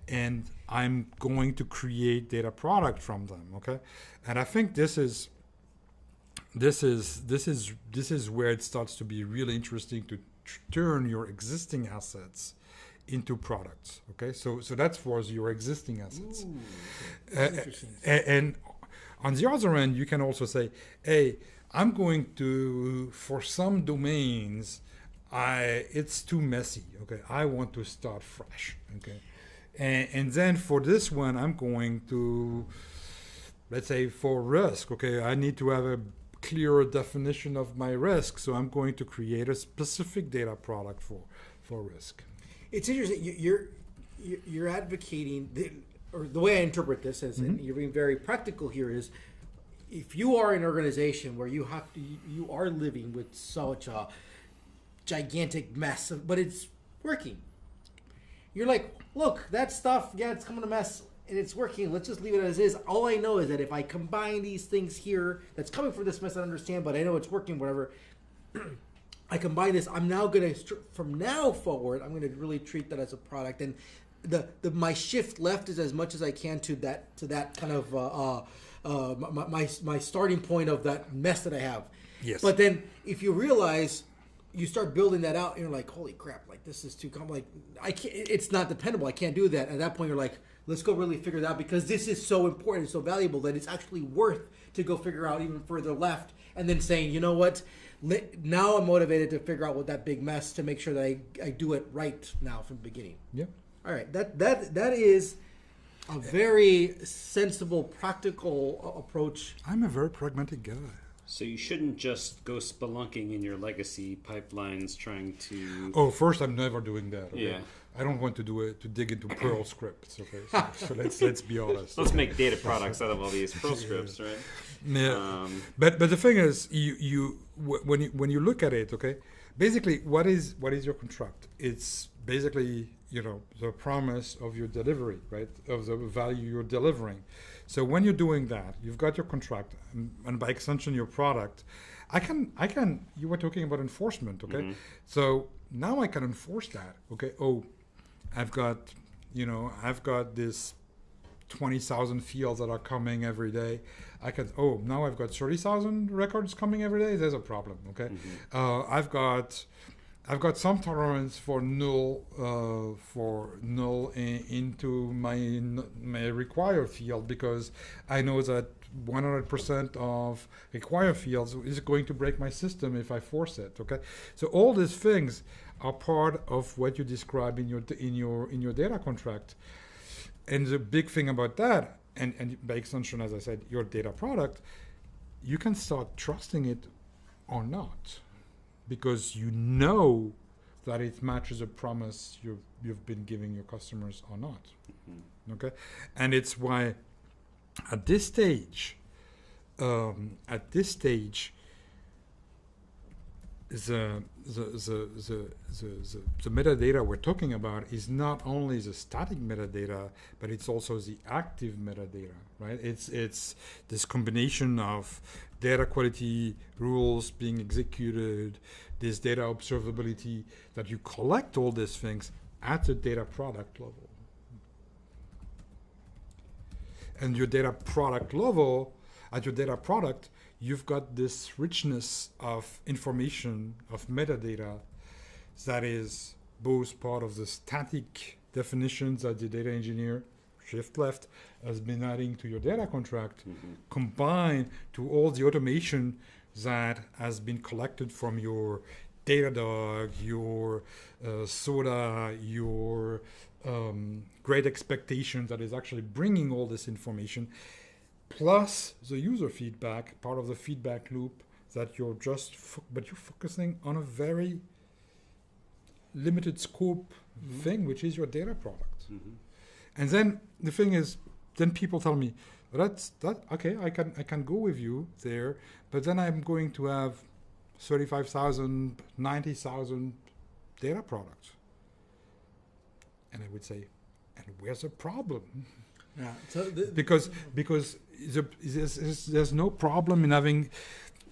and I'm going to create data product from them, okay? And I think this is where it starts to be really interesting to turn your existing assets into products, okay? So that's for your existing assets. Ooh, that's interesting. And on the other end, you can also say, hey, I'm going to, for some domains, it's too messy, okay? I want to start fresh, okay? And then for this one, I'm going to, let's say for risk, okay? I need to have a clearer definition of my risk, so I'm going to create a specific data product for risk. It's interesting. You're advocating, or the way I interpret this is, and you're being very practical here, is if you are an organization where you are living with such a gigantic mess, but it's working. You're like, look, that stuff, yeah, it's coming to mess and it's working. Let's just leave it as is. All I know is that if I combine these things here, that's coming from this mess, I understand, but I know it's working, whatever. I combine this. I'm now going to, from now forward, I'm going to really treat that as a product. And my shift left is as much as I can to that kind of my starting point of that mess that I have. Yes. But then if you realize, you start building that out, and you're like, holy crap, like this is too complex. Like I can't. It's not dependable. I can't do that. At that point, you're like, let's go really figure it out, because this is so important and so valuable that it's actually worth to go figure out even further left. And then saying, you know what? Now I'm motivated to figure out what that big mess, to make sure that I do it right now from the beginning. Yeah. All right. That is a very sensible, practical approach. I'm a very pragmatic guy. So you shouldn't just go spelunking in your legacy pipelines trying to... Oh, first, I'm never doing that. Okay? Yeah. I don't want to do it to dig into Perl scripts. Okay, so let's be honest. Let's make data products out of all these Perl scripts, right? Yeah. But the thing is, when you look at it, okay, basically, what is your contract? It's basically the promise of your delivery, right? Of the value you're delivering. So when you're doing that, you've got your contract, and by extension, your product. I can. You were talking about enforcement, okay? Mm-hmm. So now I can enforce that, okay? Oh, I've got this 20,000 fields that are coming every day. Now I've got 30,000 records coming every day. There's a problem, okay? Mm-hmm. I've got some tolerance for null into my required field, because I know that 100% of required fields is going to break my system if I force it. Okay, so all these things are part of what you describe in your data contract. And the big thing about that, and by extension, as I said, your data product, you can start trusting it or not, because you know that it matches a promise you've been giving your customers or not. Mm-hmm. Okay, and it's why at this stage, the metadata we're talking about is not only the static metadata, but it's also the active metadata, right? It's this combination of data quality rules being executed, this data observability, that you collect all these things at the data product level. And your data product level, at your data product, you've got this richness of information, of metadata, that is both part of the static definitions that the data engineer, shift left, has been adding to your data contract, mm-hmm. combined to all the automation that has been collected from your Datadog, your Soda, your Great Expectations, that is actually bringing all this information, plus the user feedback, part of the feedback loop, that you're but you're focusing on a very limited scope mm-hmm. thing, which is your data product. Mm-hmm. And then the thing is, then people tell me, okay, I can go with you there, but then I'm going to have 35,000, 90,000 data products. And I would say, and where's the problem? Yeah. So Because there's no problem in having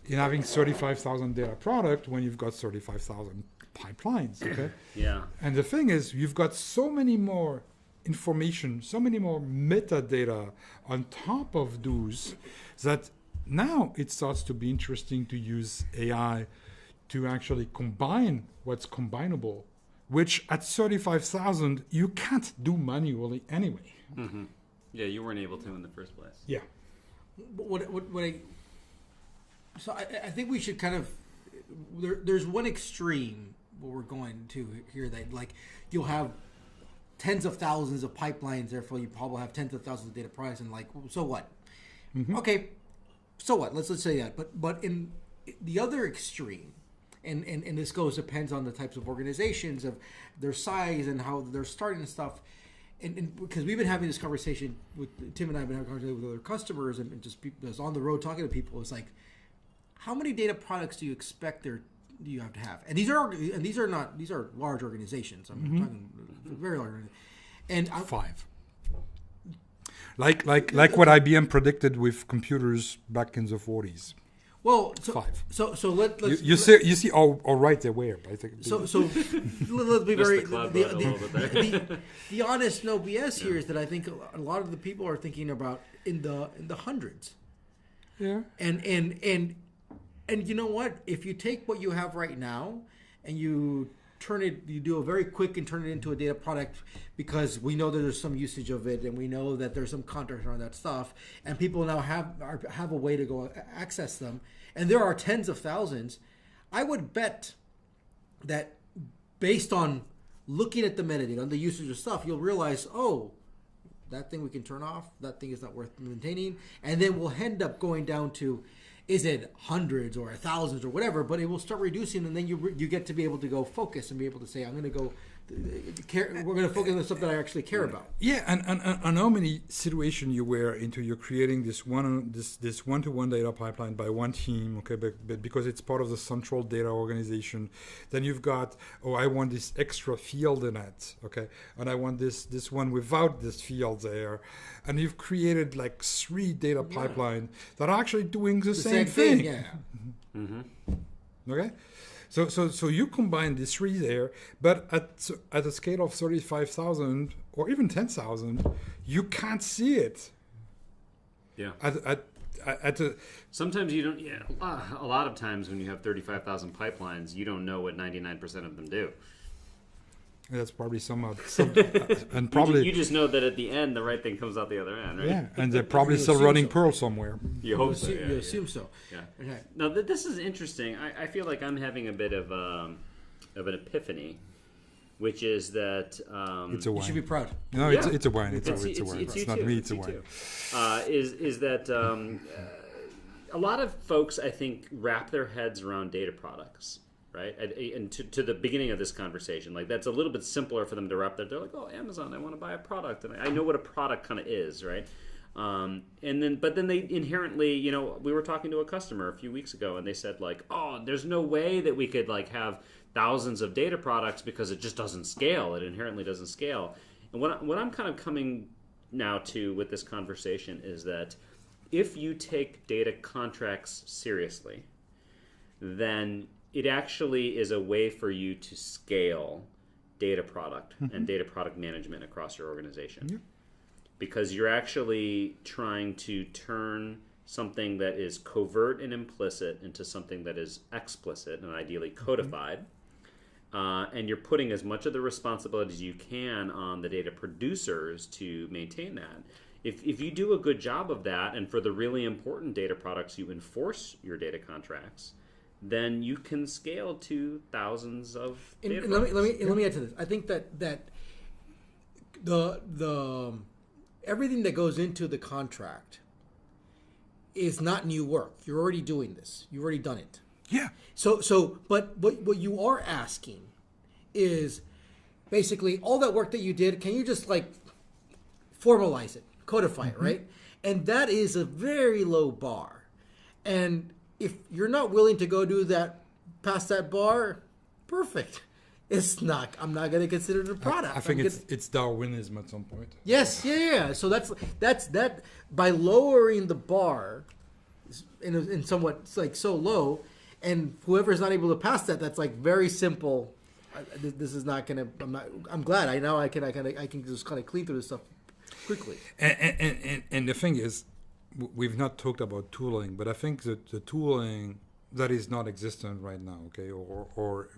35,000 data product when you've got 35,000 pipelines. Okay. Yeah. And the thing is, you've got so many more information, so many more metadata on top of those that now it starts to be interesting to use AI to actually combine what's combinable, which at 35,000 you can't do manually anyway. Mm-hmm. Yeah, you weren't able to in the first place. Yeah. I think we should kind of there's one extreme where we're going to here that like you'll have tens of thousands of pipelines, therefore you probably have tens of thousands of data products, and like, so what? Mm-hmm. Okay, so what? Let's say that. But in the other extreme, and this depends on the types of organizations, of their size and how they're starting and stuff. And because we've been having this conversation with Tim and I have been having a conversation with other customers and just people on the road talking to people. It's like, how many data products do you expect do you have to have? And these are large organizations. I'm talking very large. And 5. Like what IBM predicted with computers back in the 40s. Well, 5. So let's you see how right they were. I think. So let's be very the honest, no BS here is that I think a lot of the people are thinking about in the hundreds. Yeah. And you know what? If you take what you have right now and you do a very quick and turn it into a data product, because we know that there's some usage of it and we know that there's some contracts around that stuff, and people now have a way to go access them, and there are tens of thousands. I would bet that based on looking at the metadata and the usage of stuff, you'll realize, oh, that thing we can turn off, that thing is not worth maintaining, and then we'll end up going down to, is it hundreds or thousands or whatever, but it will start reducing, and then you get to be able to go focus and be able to say, I'm going to go we're going to focus on the stuff that I actually care about. Yeah, and how many situations you were into, you're creating this one-to-one data pipeline by one team, okay, but because it's part of the central data organization, then you've got, I want this extra field in it, okay, and I want this one without this field there, and you've created like 3 data pipelines that are actually doing the same thing. Yeah. Mm-hmm. Okay. So you combine these 3 there, but at a scale of 35,000 or even 10,000, you can't see it. Yeah. Sometimes you don't. Yeah. A lot of times when you have 35,000 pipelines, you don't know what 99% of them do. That's probably some and probably you just know that at the end the right thing comes out the other end, right? Yeah, and they're probably still running Perl somewhere. You hope so. You assume so. Yeah. Okay. Now this is interesting. I feel like I'm having a bit of an epiphany, which is that it's a wine. You should be proud. No, yeah. it's a wine. It's a wine. It's not too. Me. It's a wine. Is that a lot of folks, I think, wrap their heads around data products. Right, and to the beginning of this conversation, like that's a little bit simpler for them to wrap their. They're like, oh, Amazon, I want to buy a product, and I know what a product kind of is, right? But then they inherently, we were talking to a customer a few weeks ago, and they said like, oh, there's no way that we could like have thousands of data products because it just doesn't scale. It inherently doesn't scale. And what I'm kind of coming now to with this conversation is that if you take data contracts seriously, then it actually is a way for you to scale data product and data product management across your organization. Yeah. Because you're actually trying to turn something that is covert and implicit into something that is explicit and ideally codified. And you're putting as much of the responsibility as you can on the data producers to maintain that. If you do a good job of that, and for the really important data products you enforce your data contracts, then you can scale to thousands of data products. Let me add to this. I think that the everything that goes into the contract is not new work. You're already doing this. You've already done it. Yeah. But what you are asking is basically all that work that you did. Can you just like formalize it, codify it, right? And that is a very low bar. And if you're not willing to go do that pass that bar, perfect. It's not. I'm not going to consider it a product. I think it's Darwinism at some point. Yes, yeah. So that's that. By lowering the bar, in somewhat it's like so low, and whoever's not able to pass that, that's like very simple. This is not going to. I'm glad. I know I can just kind of clean through this stuff quickly. And the thing is, we've not talked about tooling, but I think that the tooling that is not existent right now, okay, or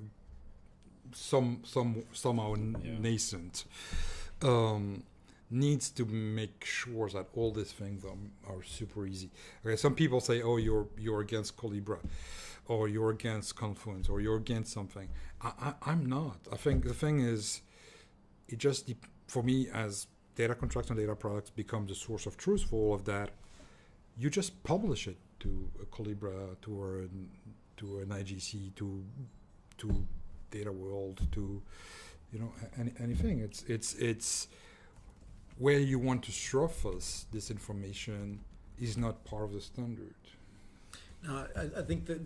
somehow nascent, needs to make sure that all these things are super easy. Okay, some people say, "Oh, you're against Colibra, or you're against Confluence, or you're against something." I'm not. I think the thing is, it just for me as data contracts and data products become the source of truth for all of that. You just publish it to a Colibra, to an IGC, to Data World, to anything. It's where you want to surface this information is not part of the standard. No, I think that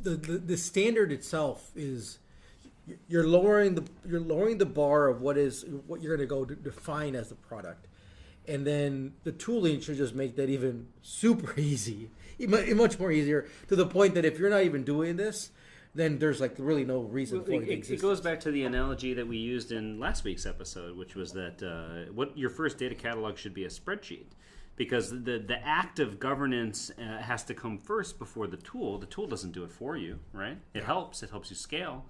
the standard itself is you're lowering the bar of what you're going to go to define as the product, and then the tooling should just make that even super easy, much more easier, to the point that if you're not even doing this, then there's like really no reason for it to exist. It goes back to the analogy that we used in last week's episode, which was that what your first data catalog should be a spreadsheet, because the act of governance has to come first before the tool. The tool doesn't do it for you, right? It helps you scale.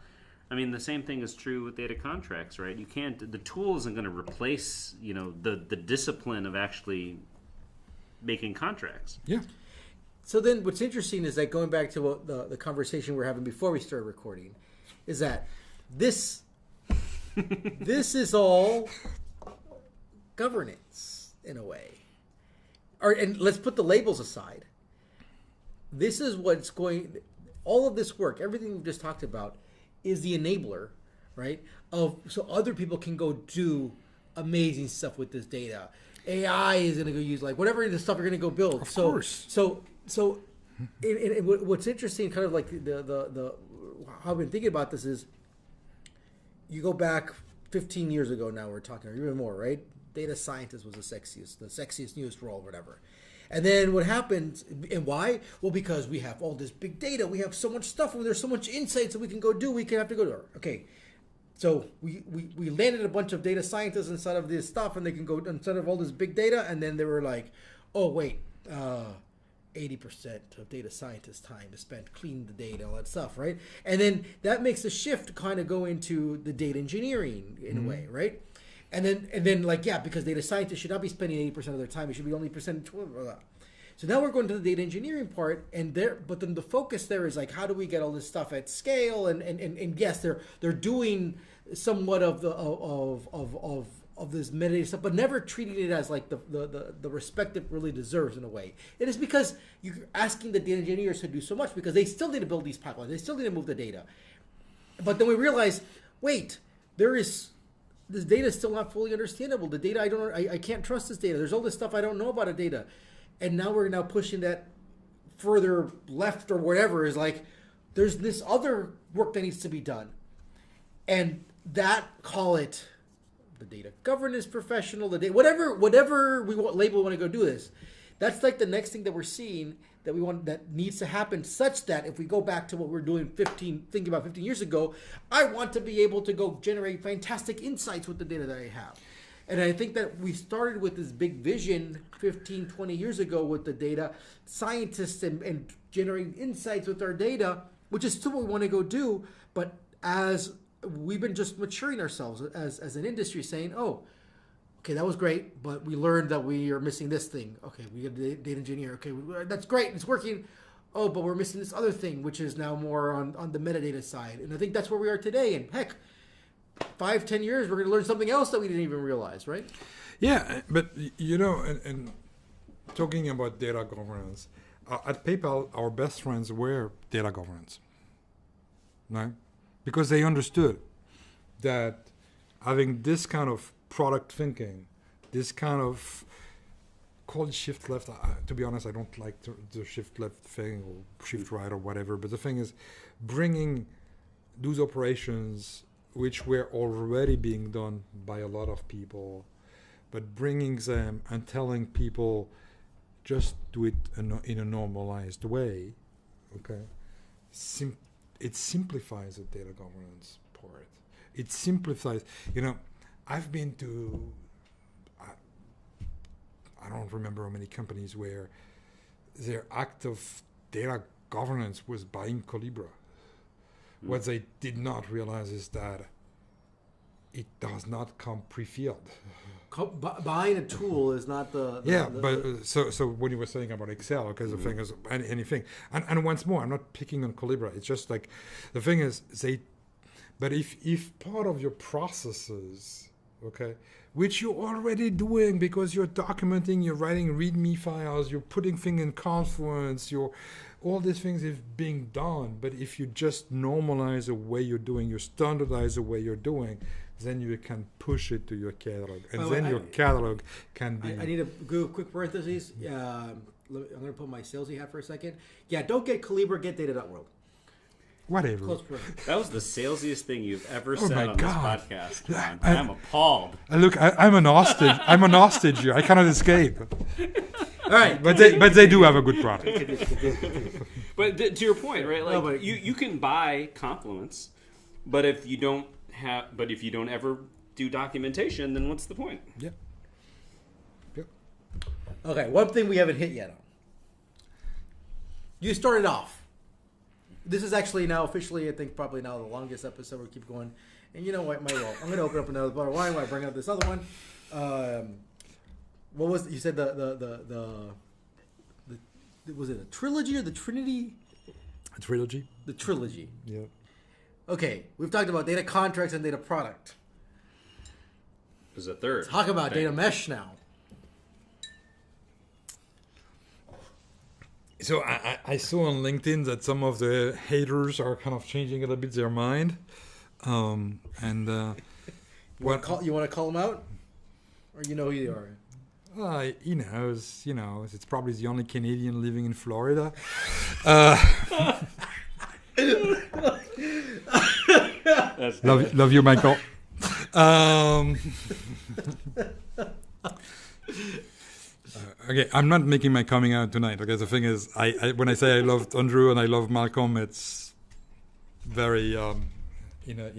I mean, the same thing is true with data contracts, right? You can't. The tool isn't going to replace, the discipline of actually making contracts. Yeah. So then what's interesting is that going back to what the conversation we were having before we started recording, is that this is all governance in a way. And let's put the labels aside. This is what's going, all of this work, everything we've just talked about, is the enabler, right? So other people can go do amazing stuff with this data. AI is going to go use like whatever the stuff you're going to go build. Of course. So what's interesting, kind of like the how I've been thinking about this is, you go back 15 years ago now, we're talking, or even more, right? Data scientist was the sexiest, newest role, whatever. And then what happens, and why? Well, because we have all this big data, we have so much stuff, and there's so much insights that we can go do, we can have to go to. Okay, so we landed a bunch of data scientists inside of this stuff, and they can go inside of all this big data, and then they were like, oh wait, 80% of data scientists' time is spent cleaning the data, all that stuff, right? And then that makes a shift kind of go into the data engineering in a way, right? And then like, yeah, because data scientists should not be spending 80% of their time, it should be only percent. So now we're going to the data engineering part, but then the focus there is like, how do we get all this stuff at scale? And yes, they're doing somewhat of this metadata stuff, but never treating it as like the respect it really deserves in a way. It is because you're asking the data engineers to do so much, because they still need to build these pipelines, they still need to move the data. But then we realize, wait, this data is still not fully understandable. The data I can't trust this data. There's all this stuff I don't know about a data. And now we're pushing that further left or whatever, is like, there's this other work that needs to be done. And that, call it the data governance professional, the data, whatever we label we want to go do this. That's like the next thing that we're seeing that needs to happen, such that if we go back to what we were doing 15 years ago, I want to be able to go generate fantastic insights with the data that I have. And I think that we started with this big vision 15, 20 years ago with the data scientists and generating insights with our data, which is still what we want to go do. But as we've been just maturing ourselves as an industry, saying, oh, okay, that was great, but we learned that we are missing this thing. Okay, we got a data engineer. Okay, that's great, it's working. Oh, but we're missing this other thing, which is now more on the metadata side. And I think that's where we are today. And heck, 5-10 years, we're going to learn something else that we didn't even realize, right? Yeah, but and talking about data governance, at PayPal, our best friends were data governance, right? Because they understood that having this kind of product thinking, this kind of call it shift left. To be honest, I don't like the shift left thing or shift right or whatever. But the thing is, bringing those operations which were already being done by a lot of people, but bringing them and telling people just do it in a normalized way, okay? It simplifies the data governance part. It simplifies, I've been to, I don't remember how many companies where their act of data governance was buying Colibra. What they did not realize is that it does not come pre-filled. Buying a tool is not so when you were saying about Excel, because the thing is anything, and once more, I'm not picking on Colibra. It's just like the thing is but if part of your processes, okay, which you're already doing because you're documenting, you're writing README files, you're putting things in Confluence, all these things is being done. But if you just normalize the way you're doing, you standardize the way you're doing, then you can push it to your catalog, and then your catalog can be. I need to do a quick parentheses. I'm going to put my salesy hat for a second. Yeah, don't get Calibra, get data.world. Whatever. That was the salesiest thing you've ever said my on God. this podcast, Juan. I'm appalled. Look, I'm an hostage. I'm an hostage here. I cannot escape. All right, but they do have a good product. But to your point, right? Like you can buy Confluence, but if you don't ever do documentation, then what's the point? Yep. Okay, one thing we haven't hit yet on. You started off. This is actually now officially, I think, probably now the longest episode. We'll keep going. And you know what? I'm going to open up another bottle of wine while I bring up this other one. What was you said was it a trilogy or the Trinity? A trilogy. The trilogy. Yeah. Okay, we've talked about data contracts and data product. There's a third. Talk about data mesh now. So I saw on LinkedIn that some of the haters are kind of changing a little bit their mind, and you want to call them out, or you know who they are? It's probably the only Canadian living in Florida. Love you, Michael. Okay, I'm not making my coming out tonight. Okay, the thing is, I when I say I love Andrew and I love Malcolm, it's very in a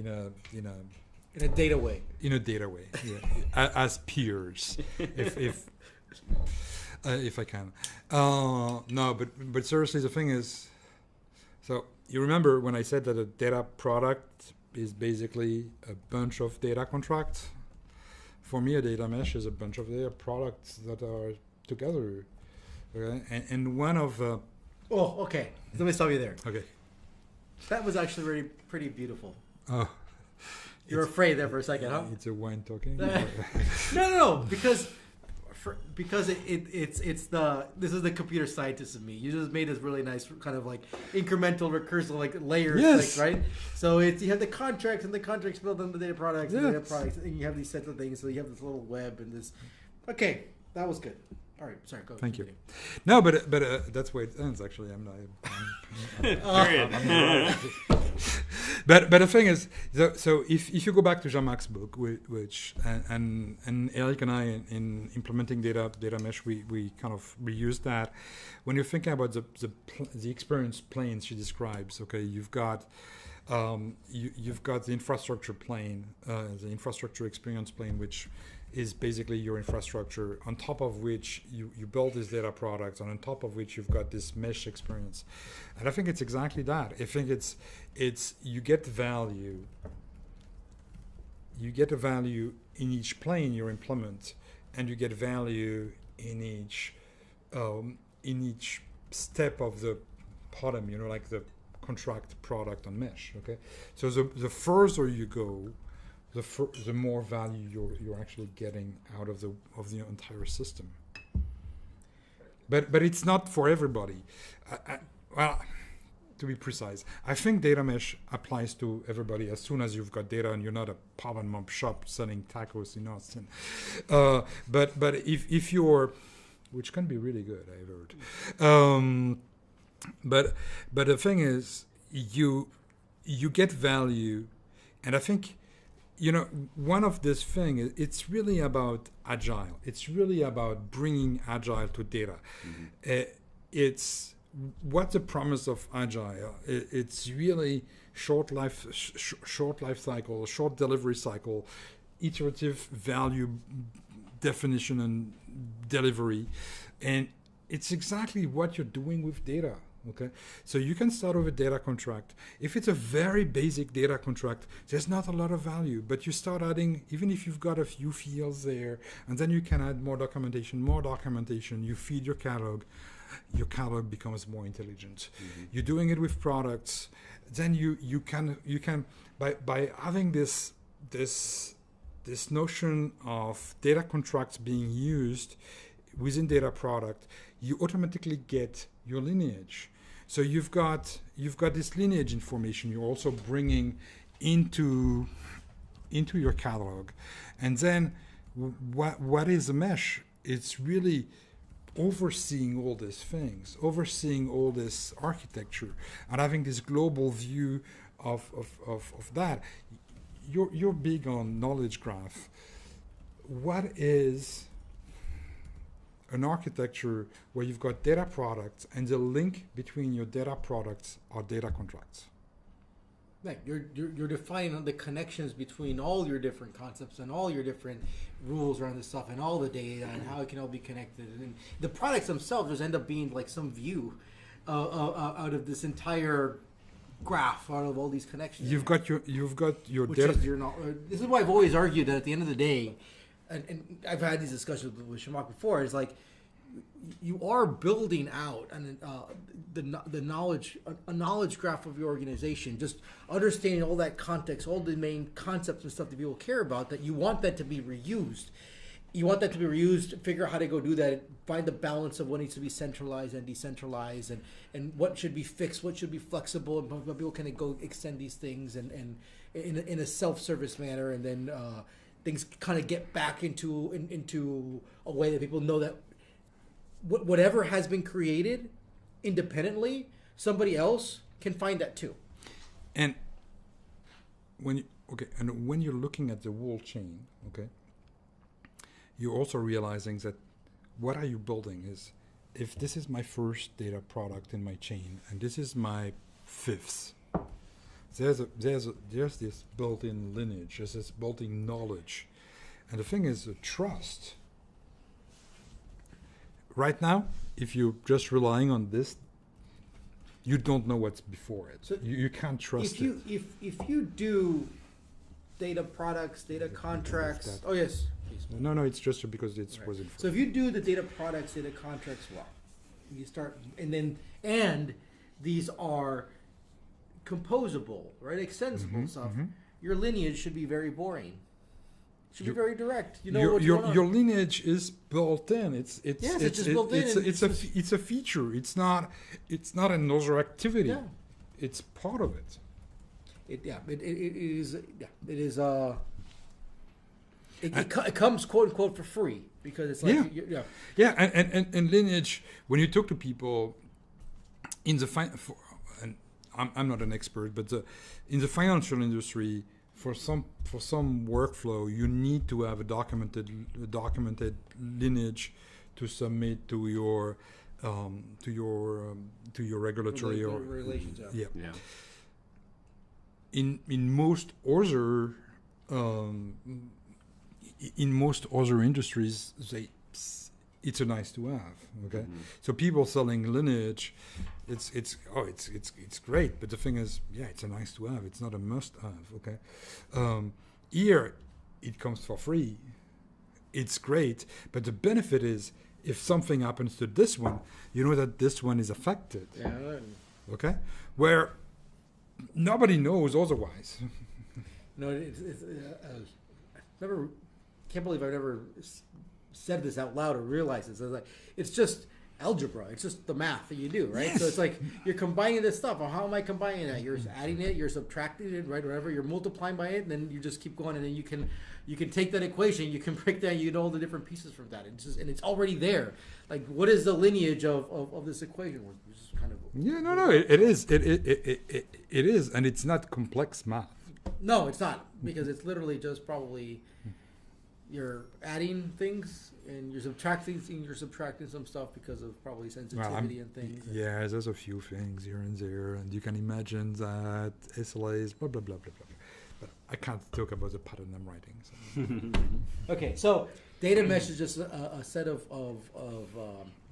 data way. In a data way, yeah, as peers, if I can. No, but seriously, the thing is, so you remember when I said that a data product is basically a bunch of data contracts? For me, a data mesh is a bunch of data products that are together. Okay? And one of... okay. Let me stop you there. Okay. That was actually really pretty beautiful. Oh. You're afraid there for a second, huh? It's a wine talking? No, because it's this is the computer scientist in me. You just made this really nice kind of like incremental recursive like layers, yes. right? So you have the contracts and the contracts built on the data products and the data products, and you have these sets of things. So you have this little web and this. Okay, that was good. All right, sorry. Go. Thank you. No, but that's where it ends. Actually, I'm But the thing is, so if you go back to Jean-Marc's book, which and Eric and I in implementing data mesh, we kind of reused that. When you're thinking about the experience plane she describes, okay, you've got you've got the infrastructure plane, the infrastructure experience plane, which is basically your infrastructure, on top of which you build these data products, and on top of which you've got this mesh experience. And I think it's exactly that. I think it's you get value. You get a value in each plane you implement, and you get value in each step of the bottom, like the contract, product, and mesh. Okay, so the further you go, the more value you're actually getting out of the entire system. But it's not for everybody. Well, to be precise, I think data mesh applies to everybody as soon as you've got data and you're not a pop and mom shop selling tacos in Austin. But if you're which can be really good, I've heard. But the thing is, you get value, and I think, one of this thing is it's really about agile. It's really about bringing agile to data. It's what's the promise of agile? It's really short life cycle, short delivery cycle, iterative value definition and delivery, and it's exactly what you're doing with data. Okay, so you can start with a data contract. If it's a very basic data contract, there's not a lot of value, but you start adding, even if you've got a few fields there, and then you can add more documentation, you feed your catalog becomes more intelligent. You're doing it with products, then you can by having this notion of data contracts being used within data product, you automatically get your lineage. So you've got this lineage information you're also bringing into your catalog. And then what is a mesh? It's really overseeing all these things, overseeing all this architecture, and having this global view of that. You're big on knowledge graph. What is an architecture where you've got data products and the link between your data products are data contracts? Right. You're defining the connections between all your different concepts and all your different rules around this stuff and all the data and how it can all be connected. And the products themselves just end up being like some view out of this entire graph, out of all these connections. You've got your which data. is this is why I've always argued that at the end of the day, and I've had these discussions with Shamak before, is like you are building out the knowledge, a knowledge graph of your organization, just understanding all that context, all the main concepts and stuff that people care about, that you want that to be reused. You want that to be reused, figure out how to go do that, find the balance of what needs to be centralized and decentralized, and what should be fixed, what should be flexible, and people can go extend these things and in a self-service manner, and then things kind of get back into a way that people know that whatever has been created independently, somebody else can find that too. And when you're looking at the whole chain, okay, you're also realizing that what are you building is, if this is my first data product in my chain and this is my fifth, there's this built-in lineage, there's this built-in knowledge, and the thing is, trust. Right now, if you're just relying on this, you don't know what's before it. So you can't trust it. If you do data products, data contracts. Oh yes. Please. No, it's just because it Right. wasn't. So if you do the data products, data contracts well, you start, and these are composable, right? Extensible stuff. Your lineage should be very boring. Should be very direct. You know what's going on. Your lineage is built in. It's just built in. It's a feature. It's not another activity. Yeah. It's part of it. It is. It comes quote unquote for free because it's like and lineage. When you talk to people in the and I'm not an expert, but in the financial industry, for some workflow, you need to have a documented lineage to submit to your regulatory or relations. Yeah. In most other industries, it's a nice to have. Okay, so people selling lineage, it's great, but the thing is, it's a nice to have. It's not a must have. Okay, here it comes for free. It's great, but the benefit is, if something happens to this one, you know that this one is affected. Yeah. Okay, where nobody knows otherwise. No, it's never. Can't believe I've never said this out loud or realized this. It's just algebra. It's just the math that you do, right? Yes. So it's like you're combining this stuff. Well, how am I combining that? You're adding it, you're subtracting it, right? Whatever. You're multiplying by it, and then you just keep going, and then you can take that equation, you can break down, you know all the different pieces from that. And it's already there. Like, what is the lineage of this equation? Which is kind of it is. It is, and it's not complex math. No, it's not, because it's literally just probably you're adding things and you're subtracting some stuff because of probably sensitivity and things. Yeah, there's a few things here and there, and you can imagine that SLAs, blah blah blah blah blah. But I can't talk about the pattern I'm writing. So. Okay, so data mesh is just a set of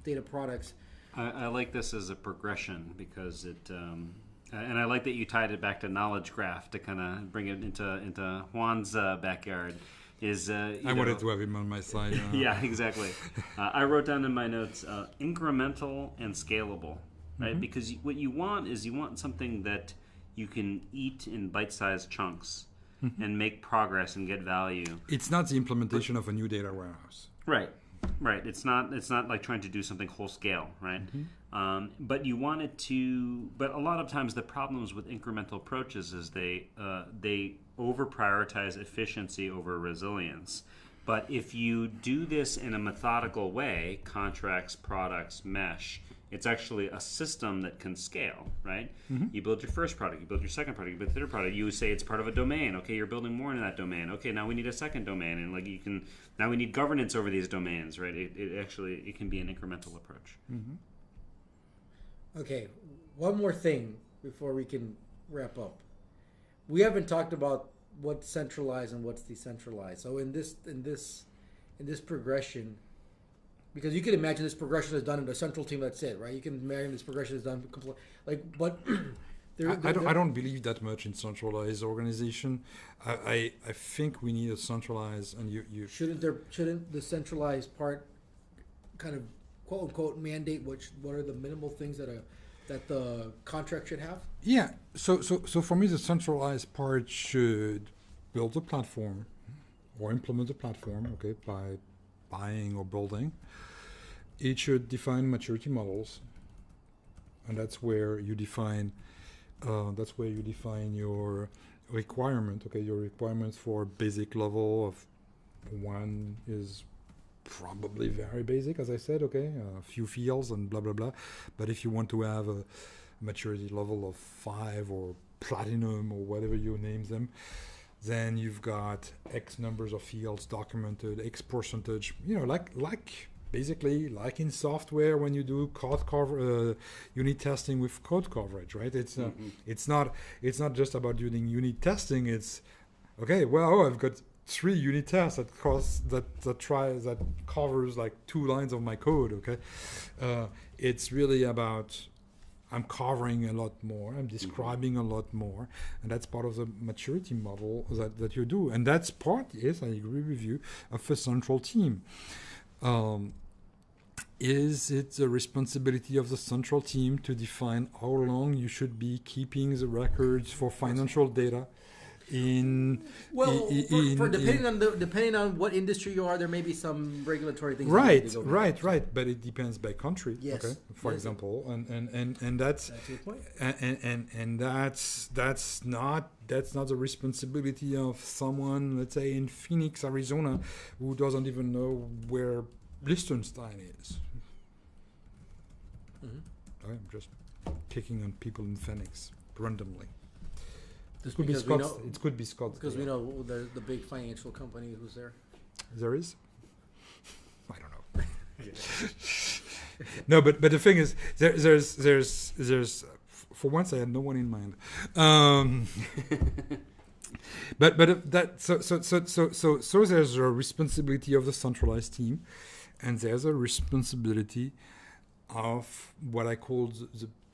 data products. I like this as a progression because it, and I like that you tied it back to knowledge graph to kind of bring it into Juan's backyard. I wanted to have him on my side. Yeah, exactly. I wrote down in my notes incremental and scalable, right? Mm-hmm. Because what you want is something that you can eat in bite-sized chunks and make progress and get value. It's not the implementation of a new data warehouse. Right. It's not like trying to do something whole scale, right? Mm-hmm. But you want it to. But a lot of times the problems with incremental approaches is they over prioritize efficiency over resilience. But if you do this in a methodical way, contracts, products, mesh, it's actually a system that can scale, right? Mm-hmm. You build your first product, you build your second product, you build your third product. You say it's part of a domain. Okay, you're building more in that domain. Okay, now we need a second domain, and now we need governance over these domains, right? It can be an incremental approach. Mm-hmm. Okay, one more thing before we can wrap up. We haven't talked about what's centralized and what's decentralized. So in this progression, because you can imagine this progression is done in a central team. That's it, right? You can imagine this progression is done but I don't believe that much in centralized organization. I think we need a centralized, and you shouldn't the centralized part kind of quote unquote mandate what are the minimal things that the contract should have? Yeah. So for me, the centralized part should build a platform or implement a platform, okay, by buying or building. It should define maturity models, and that's where you define your requirement. Okay, your requirements for basic level of one is probably very basic, as I said. Okay, a few fields and blah blah blah. But if you want to have a maturity level of 5 or platinum or whatever you name them, then you've got X numbers of fields documented, X percentage. Basically, like in software, when you do unit testing with code coverage, right? It's not just about doing unit testing. It's okay. Well, I've got 3 unit tests that covers like 2 lines of my code. Okay, it's really about I'm covering a lot more. I'm describing a lot more, and that's part of the maturity model that you do. And that's part, yes, I agree with you, of a central team. Is it the responsibility of the central team to define how long you should be keeping the records for financial data? Depending on what industry you are, there may be some regulatory things. Right. But it depends by country. Yes. Okay. For example, and that's your point. And that's not the responsibility of someone, let's say in Phoenix, Arizona, who doesn't even know where Liechtenstein is. Mm-hmm. I'm just picking on people in Phoenix randomly. It could be Scott. Because we know the big financial company who's there. There is? I don't know. No, but the thing is, there's for once I had no one in mind. But so there's a responsibility of the centralized team, and there's a responsibility of what I call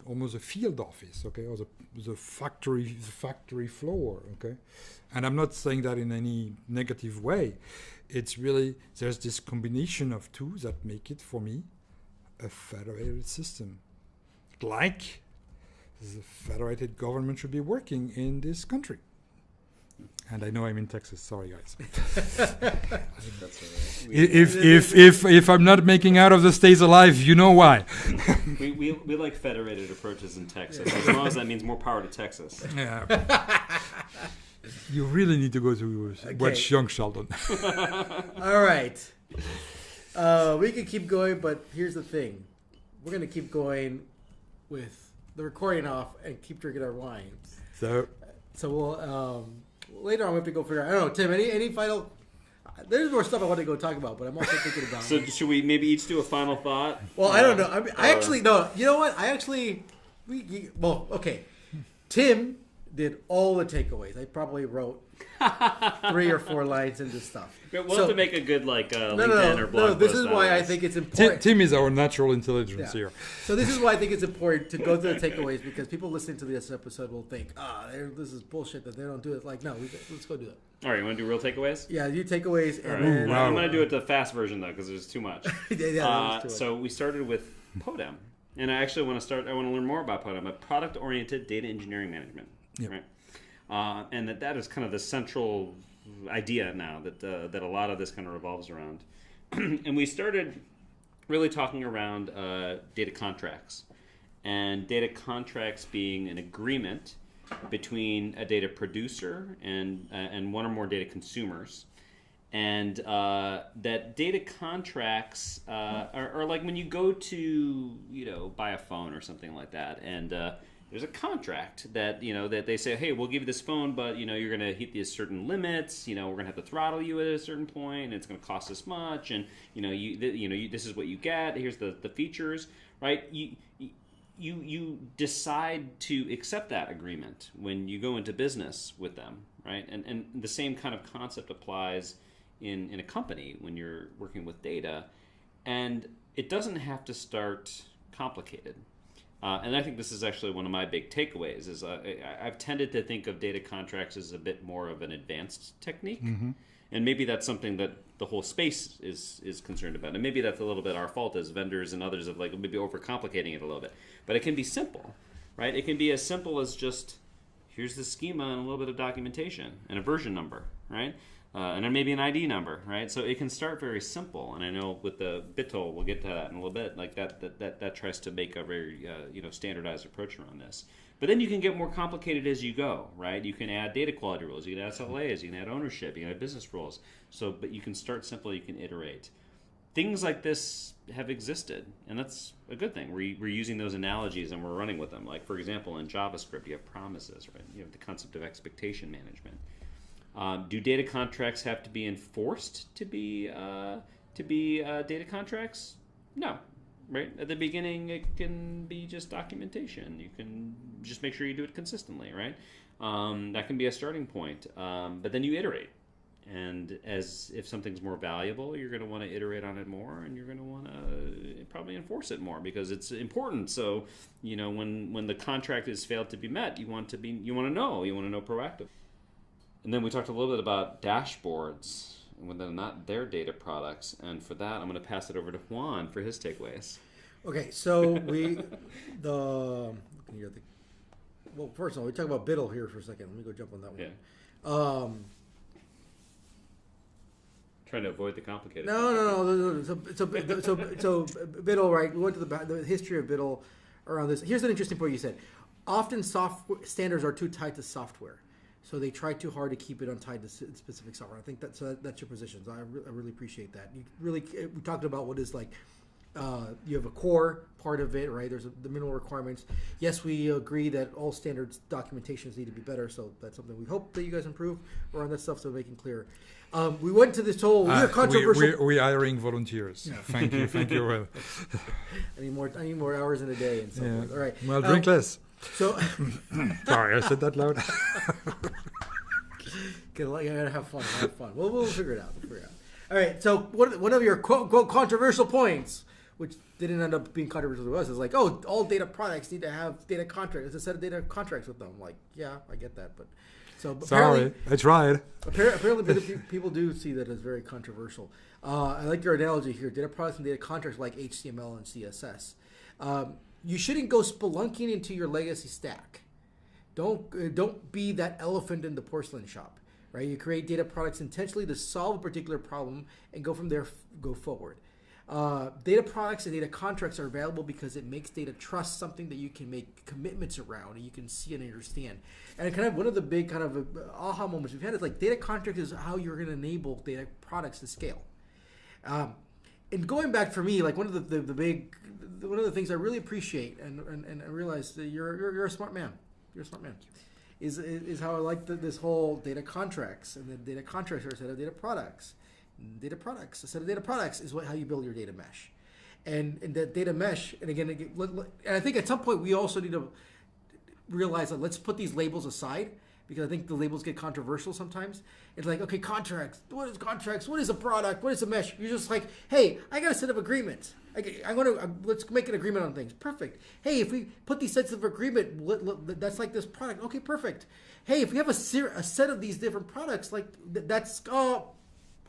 almost a field office, okay, or the factory floor, okay. And I'm not saying that in any negative way. It's really there's this combination of two that make it for me a federated system, like the federated government should be working in this country. And I know I'm in Texas. Sorry, guys. That's all right. If I'm not making out of the states alive, you know why. We like federated approaches in Texas, as long as that means more power to Texas. Yeah. You really need to go to watch Young Sheldon. All right. We can keep going, but here's the thing. We're going to keep going with the recording off and keep drinking our wine. So we'll... later on, we have to go figure out. I don't know, Tim. Any final? There's more stuff I want to go talk about, but I'm also thinking about. So should we maybe each do a final thought? Well, I don't know. I actually no. You know what? Okay. Tim did all the takeaways. I probably wrote 3 or 4 lines into stuff. We'll have to make a good LinkedIn or blog post. This is why I think it's important. Tim is our natural intelligence here. So this is why I think it's important to go through the takeaways, because people listening to this episode will think, this is bullshit that they don't do it. Like, no, let's go do it. All right, you want to do real takeaways? Yeah, do takeaways. And right. then, I'm going to do it the fast version, though, because there's too much. Too so we started with PODEM. And I actually want to learn more about PODEM, but product-oriented data engineering management. Yep. Right? And that is kind of the central idea now that a lot of this kind of revolves around. And we started really talking around data contracts, and data contracts being an agreement between a data producer and one or more data consumers. And that data contracts are like when you go to buy a phone or something like that, and there's a contract that that they say, hey, we'll give you this phone, but you're going to hit these certain limits. We're going to have to throttle you at a certain point, and it's going to cost this much, and this is what you get. Here's the features, right? You decide to accept that agreement when you go into business with them, right? And the same kind of concept applies in a company when you're working with data, and it doesn't have to start complicated. And I think this is actually one of my big takeaways is I've tended to think of data contracts as a bit more of an advanced technique. Mm-hmm. And maybe that's something that the whole space is concerned about. And maybe that's a little bit our fault as vendors and others of maybe overcomplicating it a little bit. But it can be simple, right? It can be as simple as just here's the schema and a little bit of documentation and a version number, right? And then maybe an ID number, right? So it can start very simple, and I know with the BITL, we'll get to that in a little bit. Like that tries to make a very standardized approach around this. But then you can get more complicated as you go, right? You can add data quality rules, you can add SLAs, you can add ownership, you can add business rules. But you can start simple, you can iterate. Things like this have existed, and that's a good thing. We're using those analogies and we're running with them. Like for example, in JavaScript, you have promises, right? You have the concept of expectation management. Do data contracts have to be enforced to be data contracts? No, right? At the beginning, it can be just documentation. You can just make sure you do it consistently, right? That can be a starting point. But then you iterate, and if something's more valuable, you're going to want to iterate on it more, and you're going to want to probably enforce it more because it's important. So when the contract has failed to be met, you want to know proactively. And then we talked a little bit about dashboards and whether or not they're data products. And for that, I'm going to pass it over to Juan for his takeaways. Okay, so first of all, we talk about BITL here for a second. Let me go jump on that one. Yeah. Trying to avoid the complicated. No. So BITL, right? We went to the history of BITL around this. Here's an interesting point you said. Often software standards are too tied to software. So they try too hard to keep it untied to specific software. I think that's your position. So I really appreciate that. We talked about what is like, you have a core part of it, right? There's the minimal requirements. Yes, we agree that all standards documentations need to be better. So that's something we hope that you guys improve around that stuff. So making clear. We went to this whole controversial. We're hiring volunteers. Yeah. Thank you. Well. I need more hours in a day and so forth. All right. Well, drink less. So, sorry, I said that loud. You gotta have fun. We'll figure it out. All right. So one of your quote unquote controversial points, which didn't end up being controversial to us, is like, all data products need to have data contracts. It's a set of data contracts with them. Like, yeah, I get that, but sorry, I tried. Apparently, people do see that as very controversial. I like your analogy here. Data products and data contracts like HTML and CSS. You shouldn't go spelunking into your legacy stack. Don't be that elephant in the porcelain shop. right? You create data products intentionally to solve a particular problem and go from there, go forward. Data products and data contracts are available because it makes data trust something that you can make commitments around and you can see and understand. And kind of one of the big kind of aha moments we've had is like data contracts is how you're going to enable data products to scale. And going back for me, like one of one of the things I really appreciate and I realize that you're a smart man. You're a smart man. Is how I like this whole data contracts, and the data contracts are a set of data products. Data products, a set of data products is how you build your data mesh. And that data mesh, and again, and I think at some point we also need to realize that let's put these labels aside, because I think the labels get controversial sometimes. It's like, okay, contracts. What is contracts? What is a product? What is a mesh? You're just like, hey, I got a set of agreements. Let's make an agreement on things. Perfect. Hey, if we put these sets of agreement, that's like this product. Okay, perfect. Hey, if we have a set of these different products, like that's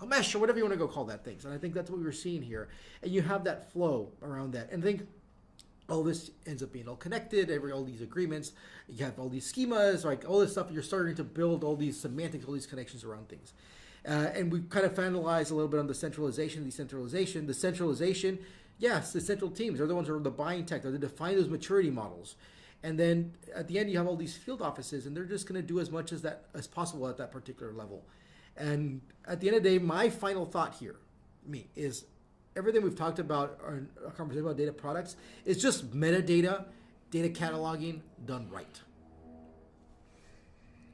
a mesh or whatever you want to go call that things. And I think that's what we were seeing here. And you have that flow around that. And I think all this ends up being all connected, all these agreements, you have all these schemas, like all this stuff, you're starting to build all these semantics, all these connections around things. And we kind of finalized a little bit on the centralization, decentralization. The centralization, yes, the central teams are the ones who are the buying tech, they define those maturity models. And then at the end, you have all these field offices, and they're just going to do as much as possible at that particular level. And at the end of the day, my final thought here, is everything we've talked about, our conversation about data products, is just metadata, data cataloging done right.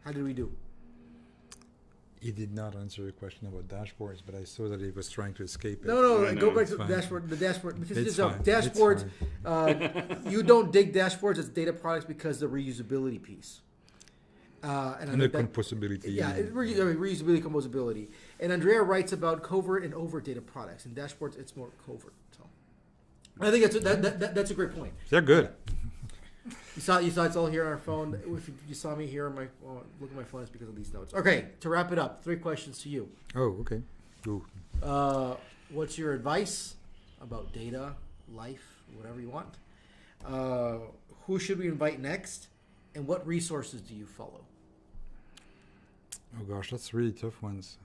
How did we do? He did not answer your question about dashboards, but I saw that he was trying to escape it. No, go back to the dashboard. The dashboard, because dashboards, you don't dig dashboards as data products because the reusability piece. And the composability. Yeah, reusability, composability. And Andrea writes about covert and overt data products. In dashboards, it's more covert. So I think that's a great point. They're good. You saw it's all here on our phone. If you saw me here on look at my phone, it's because of these notes. Okay, to wrap it up, 3 questions to you. Oh, okay. Ooh. What's your advice about data, life, whatever you want? Who should we invite next? And what resources do you follow? Oh gosh, that's really tough ones.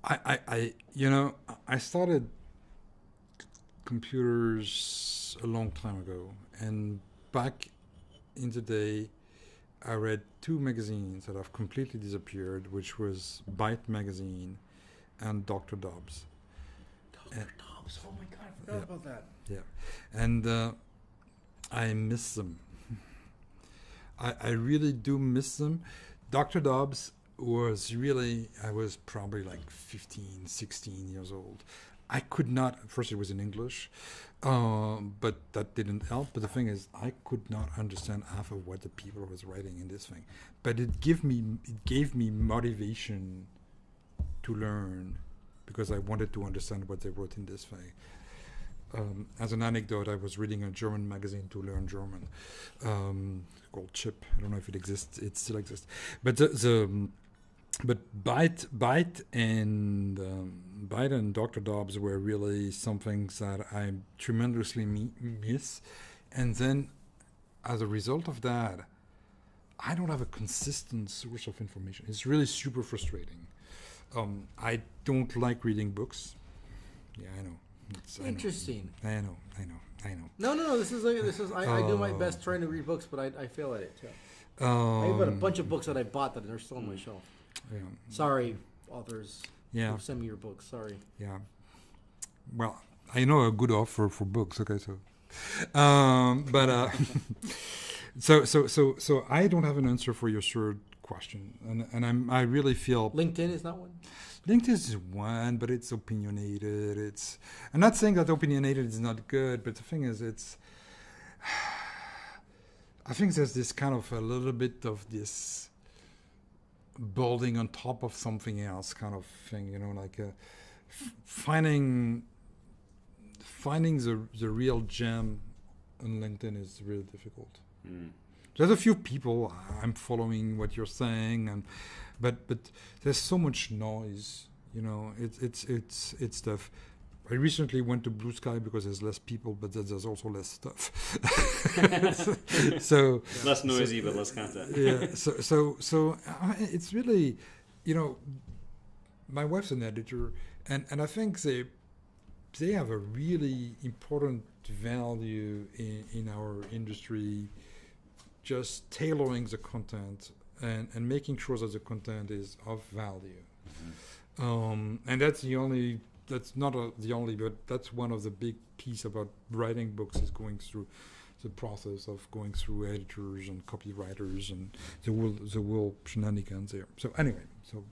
I started computers a long time ago, and back in the day, I read 2 magazines that have completely disappeared, which was Byte magazine and Dr. Dobbs. Dr. Dobbs, oh my God, I forgot about that. Yeah, and I miss them. I really do miss them. Dr. Dobbs was really, I was probably like 15, 16 years old. I could not, first it was in English, but that didn't help. But the thing is, I could not understand half of what the people was writing in this thing. But it gave me motivation to learn, because I wanted to understand what they wrote in this thing. As an anecdote, I was reading a German magazine to learn German, called Chip. I don't know if it exists. It still exists. But but Byte and Dr. Dobbs were really something that I tremendously miss. And then, as a result of that, I don't have a consistent source of information. It's really super frustrating. I don't like reading books. Yeah, I know. Interesting. I know. No. This is I do my best trying to read books, but I fail at it too. I have got a bunch of books that I bought that are still on my shelf. Yeah. Sorry, authors. Yeah. Send me your books. Sorry. Yeah. Well, I know a good offer for books. Okay, so, but so I don't have an answer for your third question, and I really feel LinkedIn is not one. LinkedIn is one, but it's opinionated. I'm not saying that opinionated is not good, but the thing is, I think there's this kind of a little bit of this building on top of something else kind of thing, like finding the real gem on LinkedIn is really difficult. There's a few people I'm following what you're saying, but there's so much noise. It's tough. I recently went to Blue Sky because there's less people, but there's also less stuff. So less noisy, but less content. yeah. So it's really, my wife's an editor, and I think they have a really important value in our industry, just tailoring the content and making sure that the content is of value. And that's not the only, but that's one of the big piece about writing books is going through the process of going through editors and copywriters and the whole shenanigans there. So anyway,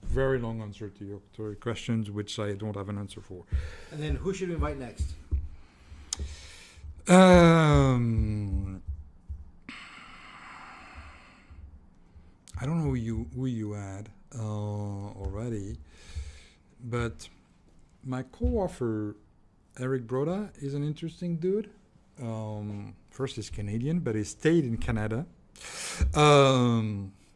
very long answer to your questions, which I don't have an answer for. And then who should we invite next? I don't know who you had already, but my co-author Eric Broda is an interesting dude. First, he's Canadian, but he stayed in Canada,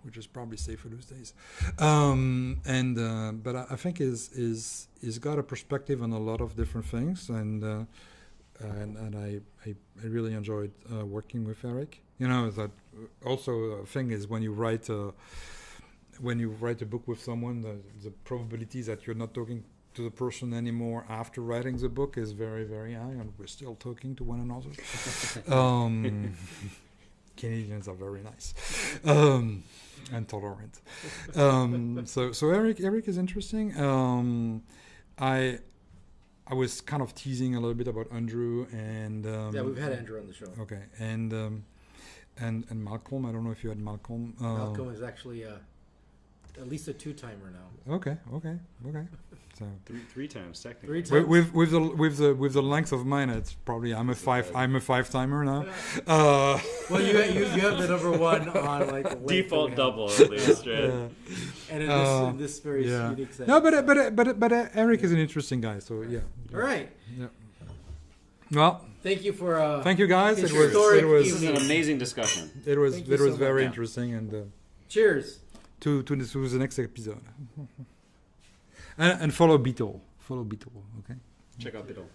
which is probably safer these days. But I think he's got a perspective on a lot of different things, and I really enjoyed working with Eric. That also a thing is when you write a book with someone, the probability that you're not talking to the person anymore after writing the book is very, very high, and we're still talking to one another. Canadians are very nice and tolerant. So Eric is interesting. I was kind of teasing a little bit about Andrew and yeah, we've had Andrew on the show. Okay, and Malcolm. I don't know if you had Malcolm. Malcolm is actually at least a 2-timer now. Okay. So three times technically. 3 times. With the length of mine, it's probably I'm a 5-timer now. Well, you have the number one on like Default double at least, right? And in this very unique setting. No, but Eric is an interesting guy. So yeah. All right. Yeah. Well, thank you for. Thank you guys. This It was This is an amazing discussion. It was Thank you so very much. interesting, and Cheers. to the next episode. And follow Beetle. Okay. Check out Biddle.